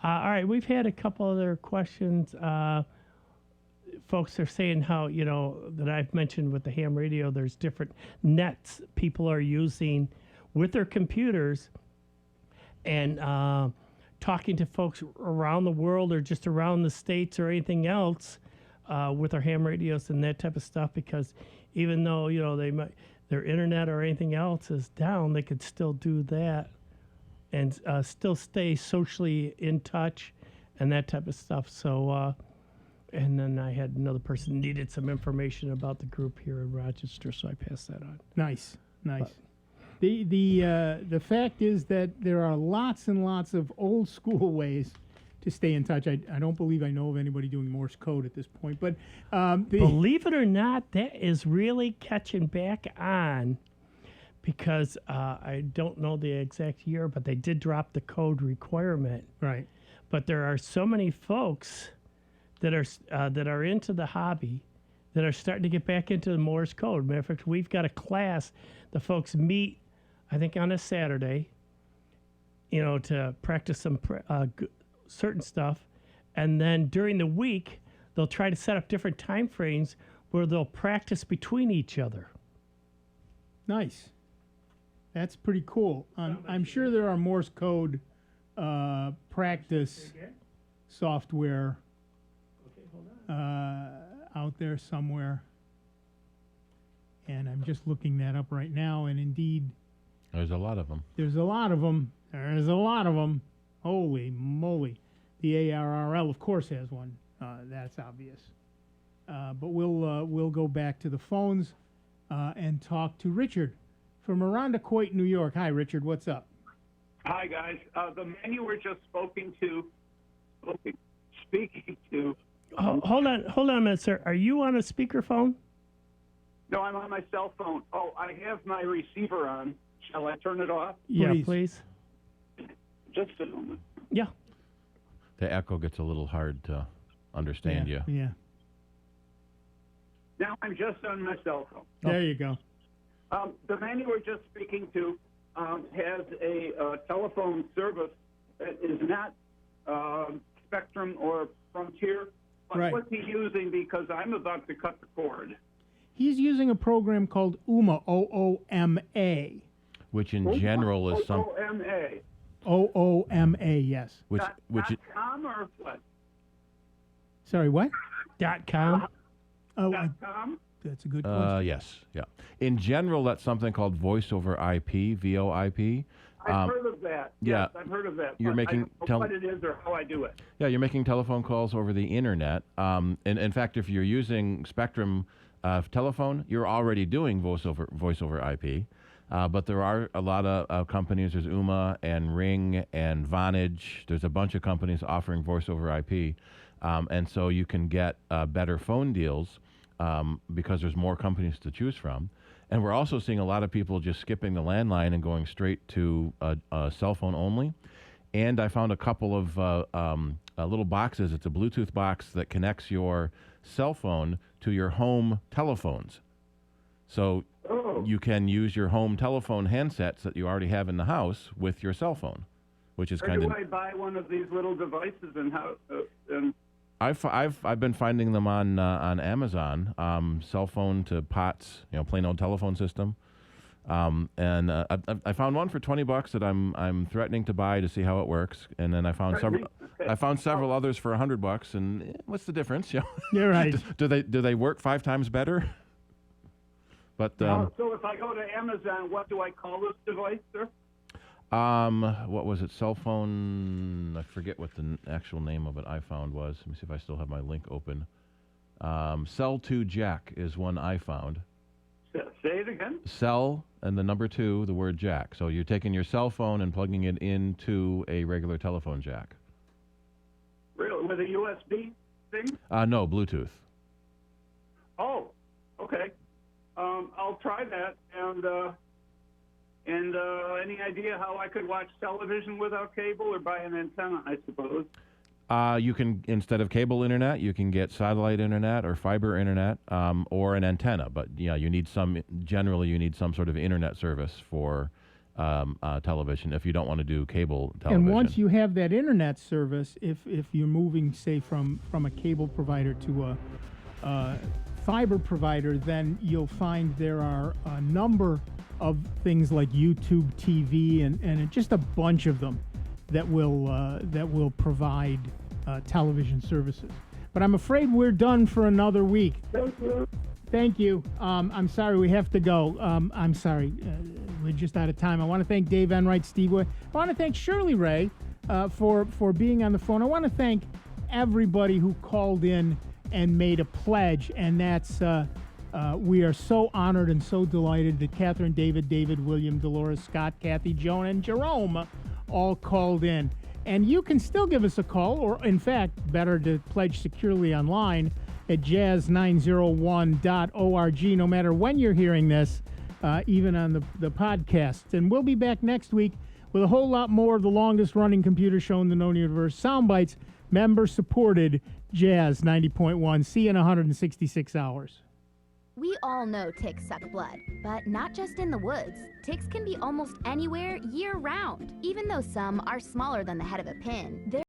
All right, we've had a couple other questions. Folks are saying how, that I've mentioned with the ham radio, there's different nets people are using with their computers and talking to folks around the world or just around the States or anything else with their ham radios and that type of stuff, because even though, their internet or anything else is down, they could still do that and still stay socially in touch and that type of stuff. So, and then I had another person needed some information about the group here in Rochester, so I passed that on. Nice. The fact is that there are lots and lots of old school ways to stay in touch. I don't believe I know of anybody doing Morse code at this point, but believe it or not, that is really catching back on. Because I don't know the exact year, but they did drop the code requirement. Right. But there are so many folks that are into the hobby, that are starting to get back into the Morse code. Matter of fact, we've got a class. The folks meet, I think, on a Saturday, to practice some certain stuff. And then during the week, they'll try to set up different time frames where they'll practice between each other. Nice. That's pretty cool. I'm sure there are Morse code practice software out there somewhere. And I'm just looking that up right now, and indeed... There's a lot of them. There's a lot of them. Holy moly. The ARRL, of course, has one. That's obvious. But we'll go back to the phones and talk to Richard from Arundecoit, New York. Hi, Richard. What's up? Hi, guys. The man you were just speaking to. Hold on a minute, sir. Are you on a speakerphone? No, I'm on my cell phone. Oh, I have my receiver on. Shall I turn it off? Yeah, please. Just a moment. Yeah. The echo gets a little hard to understand you. Yeah. Now I'm just on my cell phone. There you go. The man you were just speaking to has a telephone service that is not Spectrum or Frontier. But Right. what's he using? Because I'm about to cut the cord. He's using a program called OOMA, O-O-M-A. Which in general is some... OOMA. O-O-M-A, yes. Which .com or what? Sorry, what? .com. Oh, .com? That's a good question. Yes, yeah. In general, that's something called voice over IP, VoIP. I've heard of that. Yeah. Yes, I've heard of that. You're but making I don't know what it is or how I do it. Yeah, you're making telephone calls over the internet. And in fact, if you're using Spectrum telephone, you're already doing voice over IP. But there are a lot of companies. There's Ooma and Ring and Vonage. There's a bunch of companies offering voice over IP. And so you can get better phone deals because there's more companies to choose from. And we're also seeing a lot of people just skipping the landline and going straight to a cell phone only. And I found a couple of little boxes. It's a Bluetooth box that connects your cell phone to your home telephones. So you can use your home telephone handsets that you already have in the house with your cell phone, which is kind of... Where do I buy one of these little devices and how... I've been finding them on Amazon, cell phone to POTS, plain old telephone system, and I found one for $20 that I'm threatening to buy to see how it works, and then I found several others for $100, and what's the difference? You're right. Do they work 5 times better? But so if I go to Amazon, what do I call this device, sir? what was it? Cell phone. I forget what the actual name of it I found was. Let me see if I still have my link open. Cell 2 Jack is one I found. Say it again. Cell and the number 2, the word jack. So you're taking your cell phone and plugging it into a regular telephone jack. Really? With a USB thing? No, Bluetooth. Oh, okay. I'll try that. And any idea how I could watch television without cable or buy an antenna, I suppose? You can, instead of cable internet, you can get satellite internet or fiber internet or an antenna. But yeah, generally you need some sort of internet service for television if you don't want to do cable television. And once you have that internet service, if you're moving, say, from a cable provider to a fiber provider, then you'll find there are a number of things like YouTube TV and just a bunch of them that will provide television services. But I'm afraid we're done for another week. Thank you. I'm sorry we have to go. I'm sorry. We're just out of time. I want to thank Dave Enright, Steve Wood. I want to thank Shirley Ray for being on the phone. I want to thank everybody who called in and made a pledge, and that's we are so honored and so delighted that Catherine, David, William, Dolores, Scott, Kathy, Joan, and Jerome all called in. And you can still give us a call, or in fact, better to pledge securely online at jazz901.org, no matter when you're hearing this, even on the podcast. And we'll be back next week with a whole lot more of the longest running computer show in the known universe, Sound Bytes, Member-supported Jazz 90.1. See you in 166 hours. We all know ticks suck blood, but not just in the woods. Ticks can be almost anywhere year-round. Even though some are smaller than the head of a pin, they're